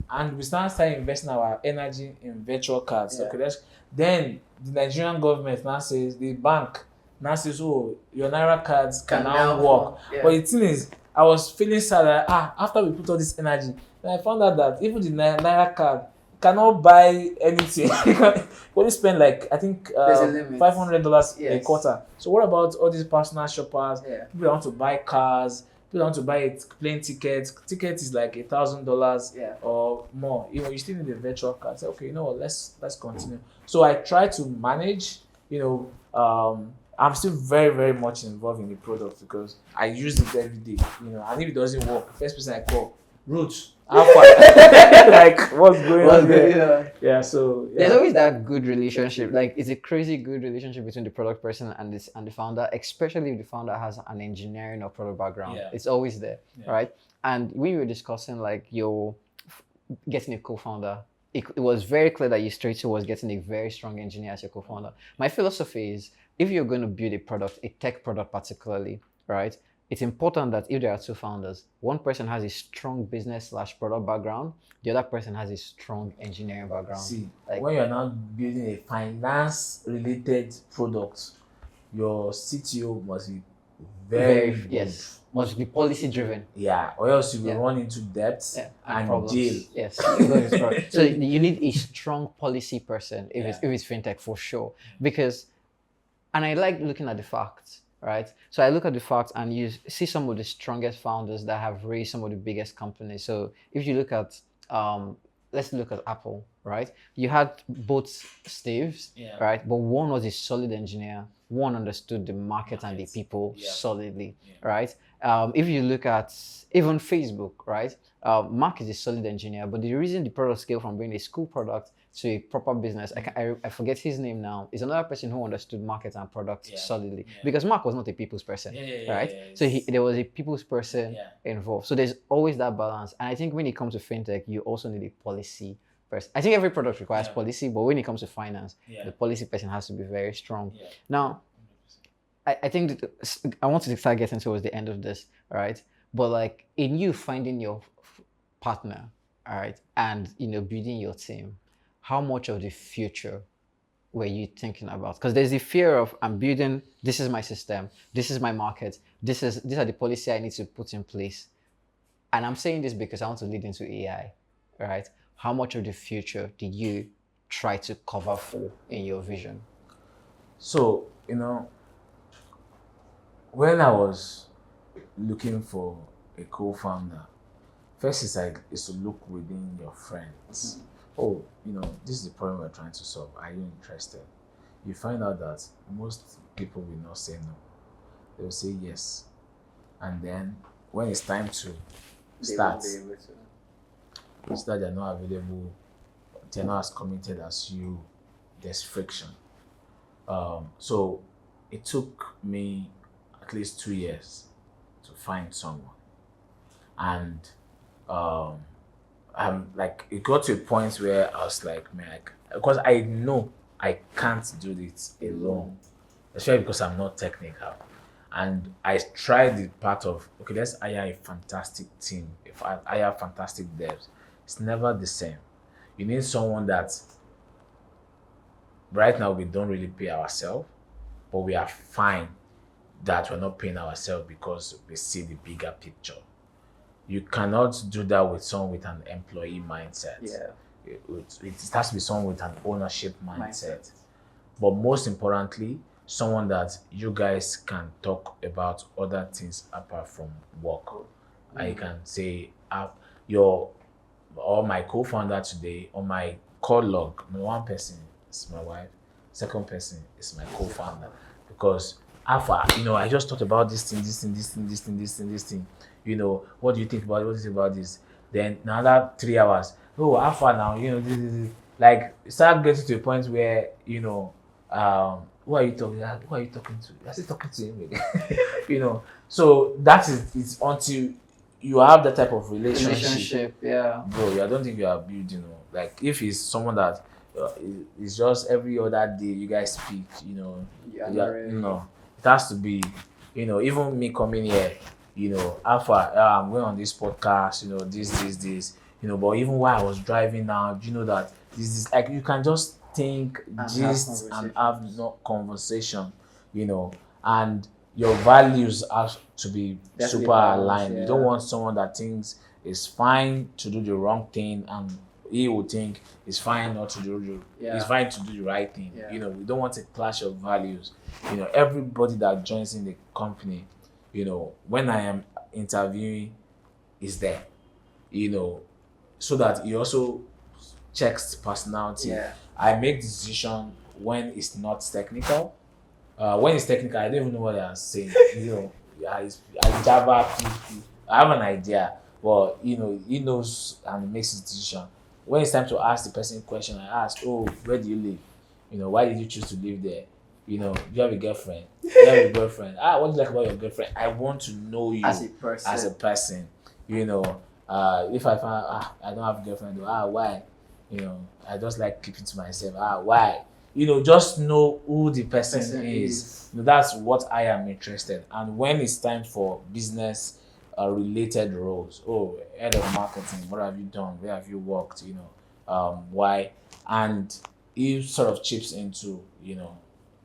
and we started investing our energy in virtual cards. Yeah. Okay, then the Nigerian government now says, the bank now says, oh, your Naira cards can now work. Yeah. But the thing is, I was feeling sad that after we put all this energy, then I found out that even the Naira card cannot buy anything. You only spend I think $500 a quarter. So what about all these personal shoppers? Yeah. People that want to buy cars, people that want to buy plane tickets. Ticket is like $1,000 or more. You still need a virtual card. Say, okay, let's continue. So I try to manage. I'm still very, very much involved in the product because I use it every day. And if it doesn't work, first person I call, Roots. Alpha. What's going on there? Yeah. So there's always that good relationship. It's a crazy good relationship between the product person and the founder, especially if the founder has an engineering or product background. Yeah. It's always there, right? And when we were discussing you're getting a co-founder, it was very clear that you straight towards getting a very strong engineer as your co-founder. My philosophy is, if you're going to build a product, a tech product particularly, right? It's important that if there are two founders, one person has a strong business/product background, the other person has a strong engineering background. See, when you're now building a finance-related product, your CTO must be very must be policy-driven. Yeah, or else you will run into debt and jail. Yes, so you need a strong policy person if it's fintech for sure. And I like looking at the facts. Right. So I look at the facts and you see some of the strongest founders that have raised some of the biggest companies. So if you look at, let's look at Apple, right? You had both Steves, right? But one was a solid engineer. One understood the market and the people solidly, right? If you look at even Facebook, right? Mark is a solid engineer, but the reason the product scaled from being a school product to a proper business, I forget his name now, is another person who understood market and product solidly. Because Mark was not a people's person, right? So there was a people's person involved. So there's always that balance. And I think when it comes to fintech, you also need a policy person. I think every product requires policy, but when it comes to finance, the policy person has to be very strong. Now, I think I want to start getting towards the end of this, right? But in you finding your partner, all right, and building your team, how much of the future were you thinking about? Because there's the fear of, I'm building, this is my system, this is my market, these are the policy I need to put in place. And I'm saying this because I want to lead into AI. right? How much of the future did you try to cover for in your vision? So, when I was looking for a co-founder, first is to look within your friends. Oh, this is the problem we're trying to solve. Are you interested? You find out that most people will not say no. They will say yes. And then when it's time to start, it's that they're not available, they're not as committed as you, there's friction. So it took me at least 2 years to find someone. And I'm like, it got to a point where I was like, man, because I know I can't do this alone, especially because I'm not technical. And I tried the part of, okay, let's hire a fantastic team, if I hire fantastic devs. It's never the same. You need someone that, right now we don't really pay ourselves, but we are fine that we're not paying ourselves because we see the bigger picture. You cannot do that with someone with an employee mindset. It has to be someone with an ownership mindset. But most importantly, someone that you guys can talk about other things apart from work. I can say, or my co-founder today, or my call log, one person is my wife, second person is my co-founder. Because I just thought about this thing. What do you think about it? What do you think about this? Then another 3 hours. Oh, Alpha now, this. Like, start getting to a point where, who are you talking to? Who are you talking to? I still talking to him again. So that is, it's until you have that type of relationship. Bro, I don't think you are building. Like, if it's someone that it's just every other day you guys speak, it has to be, even me coming here, Alpha, I'm going on this podcast, this, but even while I was driving now, do you know that this is like, you can just think, gist, and have no conversation, and your values have to be super aligned. You don't want someone that thinks it's fine to do the wrong thing, and he will think it's fine not to do it's fine to do the right thing. We don't want a clash of values. Everybody that joins in the company, when I am interviewing, is there, so that he also checks personality. I make decision when it's not technical. When it's technical, I don't even know what I'm saying. I Java, PHP, I have an idea, but he knows and he makes his decision. When it's time to ask the person question, I ask, oh, where do you live? Why did you choose to live there? Do you have a girlfriend? Do you have a girlfriend? What do you like about your girlfriend? I want to know you as a person. If I find I don't have a girlfriend, why? I just like keeping to myself. Why? Just know who the person is. That's what I am interested. And when it's time for business related roles, head of marketing, what have you done? Where have you worked? Why? And he sort of chips into,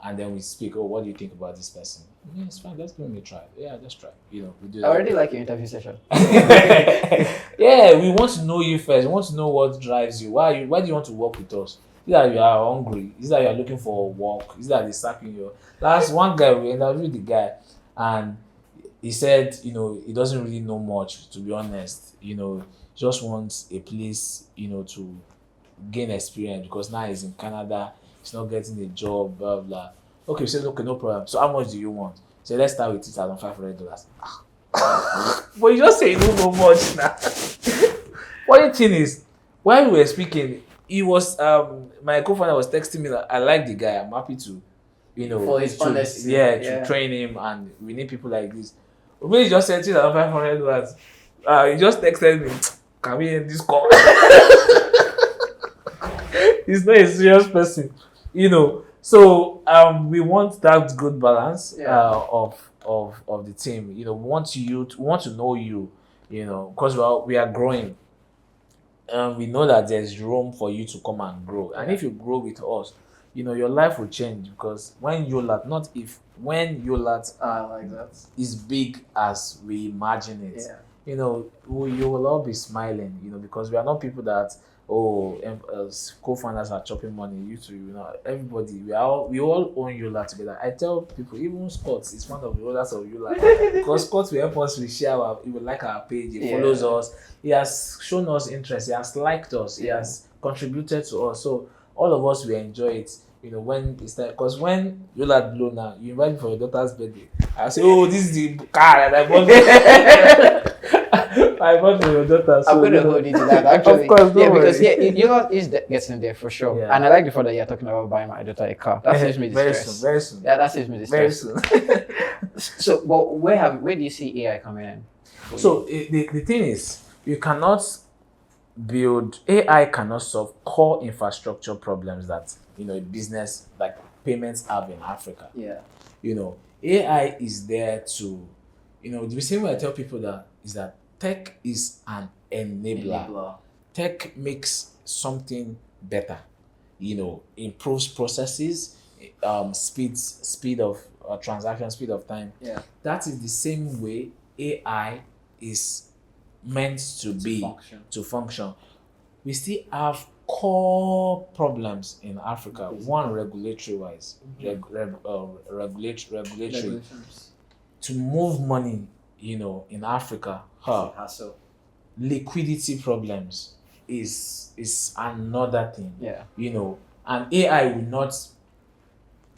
and then we speak. Oh, what do you think about this person? Yeah, it's fine. Let's give me a try. Yeah, let's try. We do that. I already like your interview session. Yeah, we want to know you first. We want to know what drives you. Why do you want to work with us? Is that you are hungry? Is that you are looking for work? Is that they're sacking you? Last one guy, we interviewed the guy, and he said, he doesn't really know much, to be honest. Just wants a place, to gain experience, because now he's in Canada, he's not getting a job, blah blah. Okay, we said, okay, no problem. So how much do you want? So let's start with $2,500. But you just say you don't know much now. Funny thing is, while we were speaking, he was my co-founder was texting me that I like the guy. I'm happy to, for his honesty. to train him, and we need people like this. When he just said $2,500, he just texted me, can we end this call? He's not a serious person, So we want that good balance of the team. We want to know you, because we are growing. We know that there's room for you to come and grow. And if you grow with us, your life will change, because when Yolat like that, is big as we imagine it, you will all be smiling, because we are not people that, co-founders are chopping money. You two, everybody, we all own Yola together. I tell people, even Scott is one of the owners of Yola because Scott will help us reshare he will like our page, he follows us, he has shown us interest, he has liked us, he has contributed to us. So all of us will enjoy it. When it's time, because when Yola blow now, you invite me for your daughter's birthday. I say, oh, this is the car that I bought. I bought for your daughter. So, I'm going to hold you to that, actually. Of course, yeah, worry. because Yolat is getting there for sure. Yeah. And I like the fact that you're talking about buying my daughter a car. That saves me the very stress. soon, very soon. Yeah, that saves me the Very stress. soon. So, but where do you see AI coming in? So the thing is, you cannot build AI cannot solve core infrastructure problems that a business like payments have in Africa. Yeah. AI is there to, the same way I tell people that is that tech is an enabler. Tech makes something better, improves processes, speed of transaction, speed of time. Yeah. That is the same way AI is meant to function. We still have core problems in Africa. One, regulatory wise, regulatory to move money, in Africa. Hassle. Liquidity problems is another thing. Yeah. And AI will not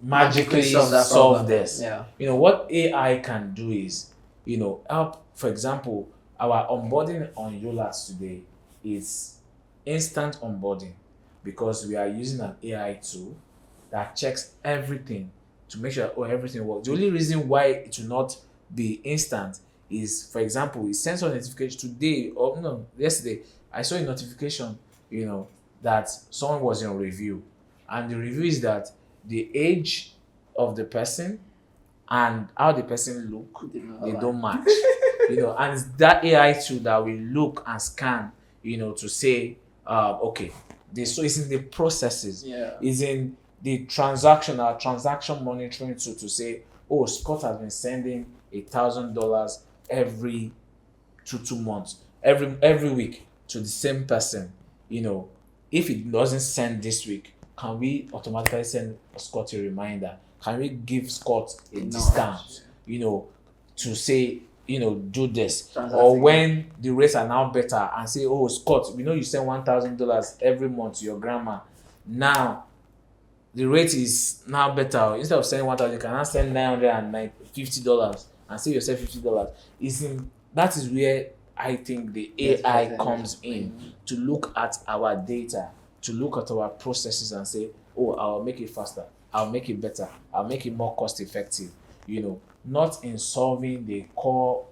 magically solve solve this. Yeah. What AI can do is, help. For example, our onboarding on Yolat today is instant onboarding because we are using an AI tool that checks everything to make sure everything works. The only reason why it will not be instant is, for example, it sends a notification today or no, yesterday. I saw a notification, that someone was in review, and the review is that the age of the person and how the person look, they don't match. And it's that AI tool that will look and scan, to say, okay, so it's in the processes. Yeah. It's in the transaction monitoring tool to say, oh, Scott has been sending $1,000 every two months, every week to the same person. If it doesn't send this week, can we automatically send Scott a reminder? Can we give Scott a discount? To say, do this. Or when the rates are now better and say, oh, Scott, we know you send $1,000 every month to your grandma. Now the rate is now better. Instead of sending 1,000, you can now send $950 and save yourself $50. That is where I think the AI comes in to look at our data, to look at our processes and say, oh, I'll make it faster, I'll make it better, I'll make it more cost effective. Not in solving the core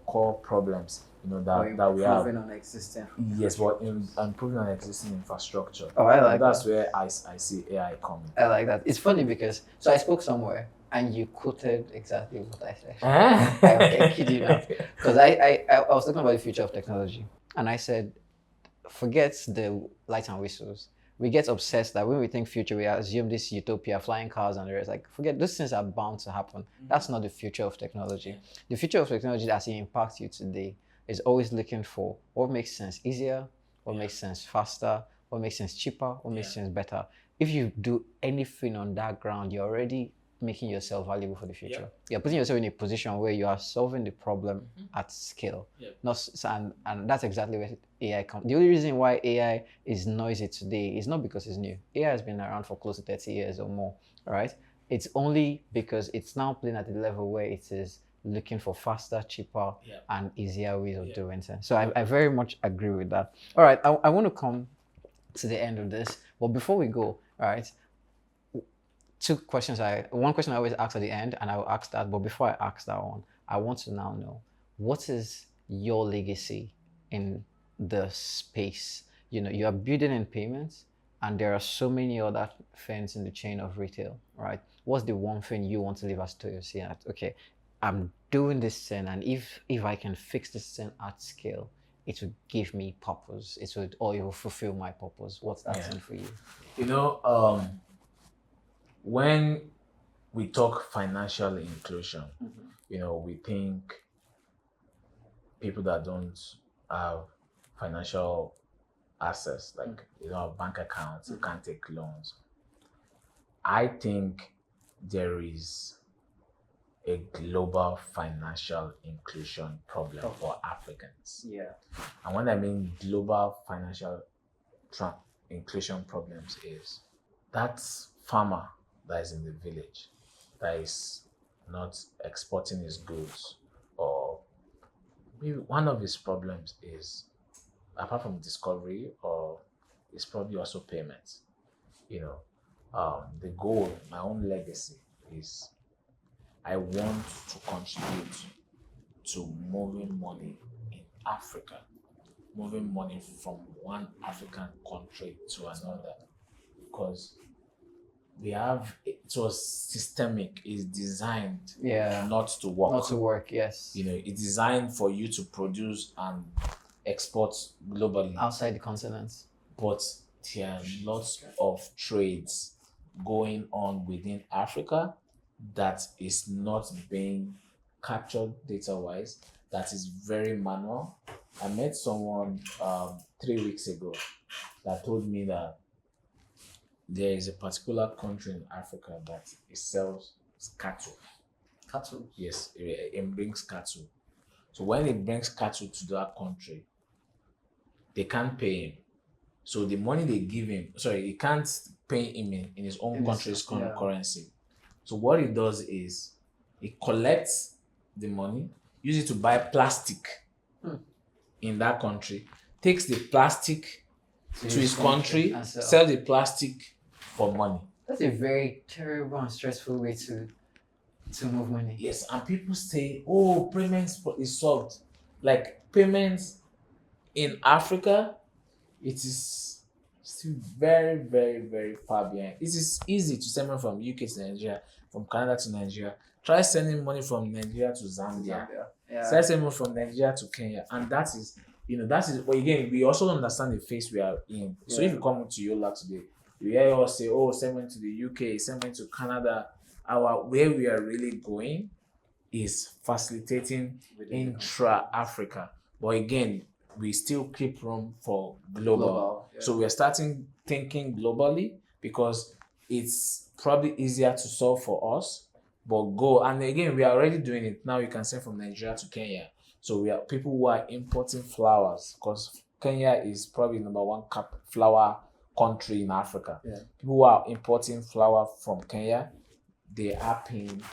problems that we have. On existing. Yes, but in improving on existing infrastructure. Oh, I like that's that. where I see AI coming. I like that. It's funny because I spoke somewhere and you quoted exactly what I said. I kid you not. Because I was talking about the future of technology, and I said, forget the lights and whistles. We get obsessed that when we think future, we assume this utopia, flying cars and the rest. Like, forget, those things are bound to happen. That's not the future of technology. The future of technology as it impacts you today is always looking for what makes sense easier, what makes sense faster, what makes sense cheaper, what makes sense better. If you do anything on that ground, you're already making yourself valuable for the future. You're putting yourself in a position where you are solving the problem at scale. And that's exactly where AI comes. The only reason why AI is noisy today is not because it's new. AI has been around for close to 30 years or more, right? It's only because it's now playing at the level where it is looking for faster, cheaper, and easier ways of doing things. So I very much agree with that. All right, I want to come to the end of this. But before we go, all right, one question I always ask at the end, and I will ask that, but before I ask that one, I want to now know, what is your legacy in the space? You are building in payments, and there are so many other things in the chain of retail, right? What's the one thing you want to leave as Toyosi at? Okay, I'm doing this thing, and if I can fix this thing at scale, it would give me purpose. It will fulfill my purpose. What's that thing for you? When we talk financial inclusion, we think people that don't have financial access, like bank accounts, you can't take loans. I think there is a global financial inclusion problem for Africans. Yeah. And when I mean global financial inclusion problems is that farmer that is in the village that is not exporting his goods, or maybe one of his problems is, apart from discovery, or is probably also payment. The goal, my own legacy is I want to contribute to moving money in Africa, moving money from one African country to another, because it was systemic, it's designed not to work. Not to work, yes. It's designed for you to produce and export globally. Outside the continent. But there are lots of trades going on within Africa that is not being captured data-wise, that is very manual. I met someone 3 weeks ago that told me that there is a particular country in Africa that it sells cattle. Cattle? Yes, it brings cattle. So when it brings cattle to that country, they can't pay him. So the money they give him, he can't pay him in his own country's currency. So what he does is he collects the money, uses it to buy plastic in that country, takes the plastic to his country, sell the plastic for money. That's a very terrible and stressful way to move money. Yes, and people say, payments is solved. Like payments in Africa, it is still very, very, very far behind. It is easy to send money from UK to Nigeria, from Canada to Nigeria. Try sending money from Nigeria to Zambia. Try sending money from Nigeria to Kenya. And that is, but again, we also understand the phase we are in. So if you come to Yolat today, you hear us say, send money to the UK, send money to Canada. Where we are really going is facilitating intra-Africa. But again, we still keep room for global. So we are starting thinking globally because it's probably easier to solve for us. But and again, we are already doing it. Now you can send from Nigeria to Kenya. So we are people who are importing flowers, because Kenya is probably number one flower country in Africa. Yeah. People who are importing flower from Kenya, they are paying,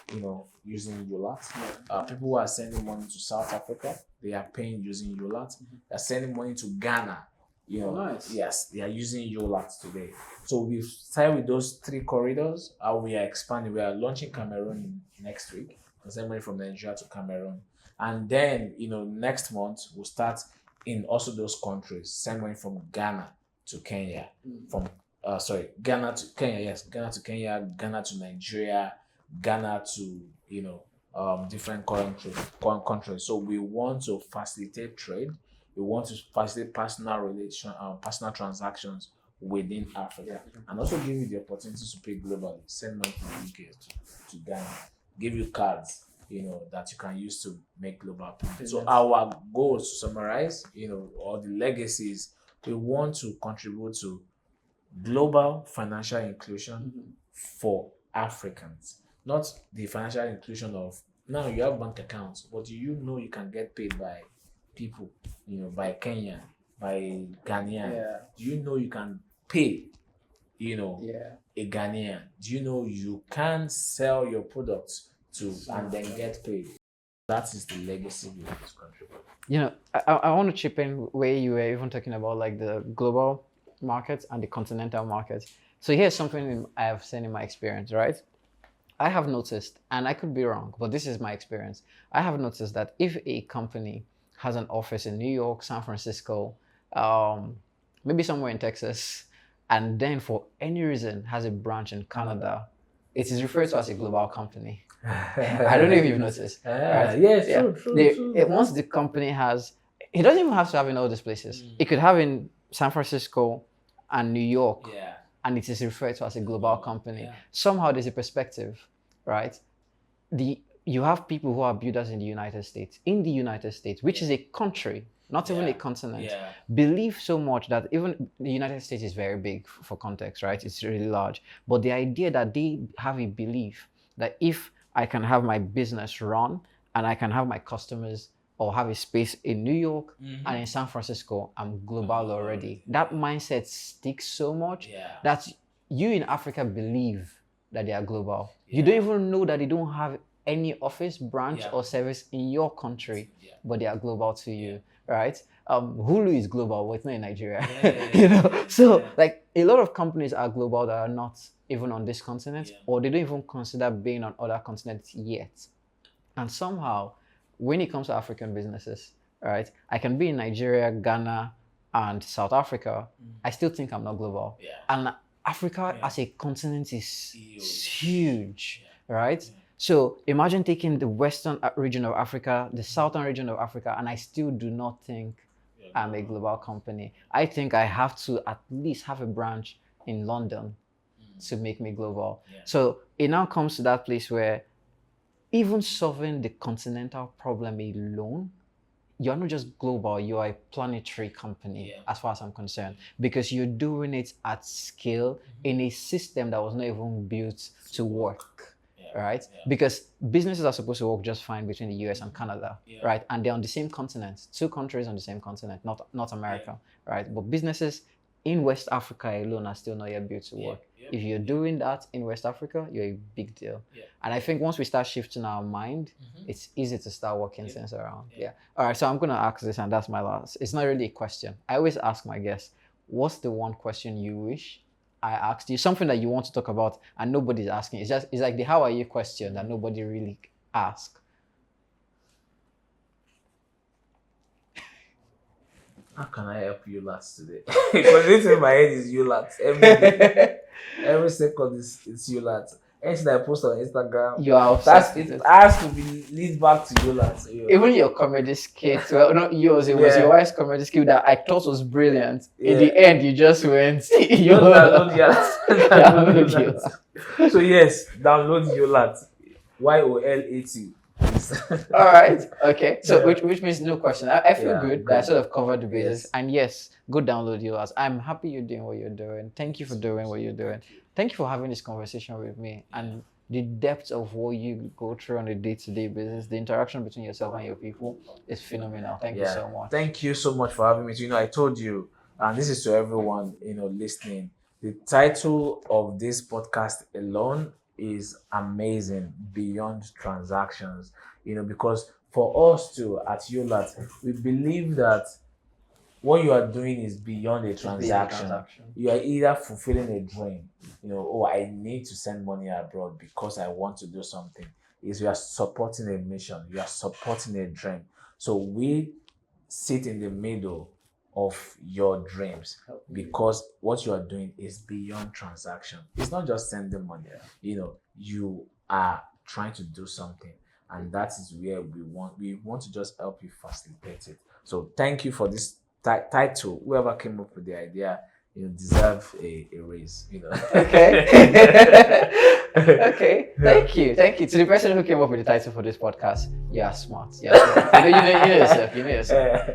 using Yolat. People who are sending money to South Africa, they are paying using Yolat. They're sending money to Ghana. Nice. Yes, they are using Yolat today. So we've started with those 3 corridors. We are expanding. We are launching Cameroon next week. We'll send money from Nigeria to Cameroon. And then, next month, we'll start in also those countries. Send money from Ghana to Kenya. Ghana to Kenya, yes. Ghana to Kenya, Ghana to Nigeria, Ghana to, different countries. So we want to facilitate trade. We want to facilitate personal transactions within Africa. And also give you the opportunity to pay globally. Send money from the UK to Ghana. Give you cards, that you can use to make global payments. So our goals, to summarize, or the legacies, we want to contribute to global financial inclusion for Africans. Not the financial inclusion of, now you have bank accounts, but you can get paid by people, by Kenya, by Ghanaian. Do you can pay, a Ghanaian? Do you can sell your products and then get paid? That is the legacy we want to contribute. I want to chip in where you were even talking about like the global markets and the continental markets. So here's something I have seen in my experience, right? I have noticed, and I could be wrong, but this is my experience. I have noticed that if a company has an office in New York, San Francisco, maybe somewhere in Texas, and then for any reason has a branch in Canada, it is referred to as a global company. I don't know if you've noticed. Right? Yes, yeah, true. Once the company has, it doesn't even have to have in all these places. It could have in San Francisco and New York, and it is referred to as a global company. Somehow there's a perspective, right? The you have people who are builders in the United States, which is a country, not even a continent, believe so much that even the United States is very big for context, right? It's really large. But the idea that they have a belief that if I can have my business run and I can have my customers or have a space in New York and in San Francisco, I'm global already. That mindset sticks so much that you in Africa believe that they are global. You don't even know that they don't have any office, branch, or service in your country, but they are global to you, right? Hulu is global, but it's not in Nigeria. You know, so like a lot of companies are global that are not even on this continent, or they don't even consider being on other continents yet. And somehow, when it comes to African businesses, right, I can be in Nigeria, Ghana, and South Africa. I still think I'm not global. And Africa as a continent is huge, right? So imagine taking the western region of Africa, the southern region of Africa, and I still do not think I'm a global company. I think I have to at least have a branch in London to make me global. So it now comes to that place where even solving the continental problem alone, you're not just global, you're a planetary company as far as I'm concerned, because you're doing it at scale in a system that was not even built to work. Right? Because businesses are supposed to work just fine between the US and Canada, right? And they're on the same continent, 2 countries on the same continent, not America, right? But businesses in West Africa alone are still not yet built to work. If you're doing that in West Africa, you're a big deal. And I think once we start shifting our mind, it's easy to start working things around. All right, so I'm going to ask this, and that's my last. It's not really a question. I always ask my guests, what's the one question you wish I asked you, something that you want to talk about and nobody's asking? It's like the how are you question that nobody really asks. How can I help you last today? Because this in my head is Yolat every day. Every second is Yolat. Anything I post on Instagram, You are obsessed. it has to be lead back to Yolat. So Even your comedy skit, well, not yours, it was your wife's comedy skit that I thought was brilliant. In the end, you just went, download Yolat. So yes, download Yolat. YOLAT. All right. Okay. So which means no question. I feel good that I sort of covered the bases. And yes, go download Yolat. I'm happy you're doing what you're doing. Thank you for doing what you're doing. Thank you for having this conversation with me. And the depth of what you go through on a day-to-day basis, the interaction between yourself and your people is phenomenal. Thank you so much. Thank you so much for having me. You know, I told you, and this is to everyone, listening. The title of this podcast alone is amazing, beyond transactions. Because for us to at Yolat, we believe that what you are doing is beyond a transaction. You are either fulfilling a dream, I need to send money abroad because I want to do something. You are supporting a mission, you are supporting a dream. So we sit in the middle of your dreams because what you are doing is beyond transaction. It's not just sending money. You are trying to do something, and that is where we want to just help you facilitate it. So thank you for this title. Whoever came up with the idea, deserve a raise. Okay. Okay. Thank you. To the person who came up with the title for this podcast, you are smart. You know yourself.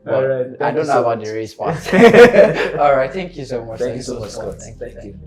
All right. I don't know about the raise part. All right. Thank you so much. Thank you so much, Scott. Thank you.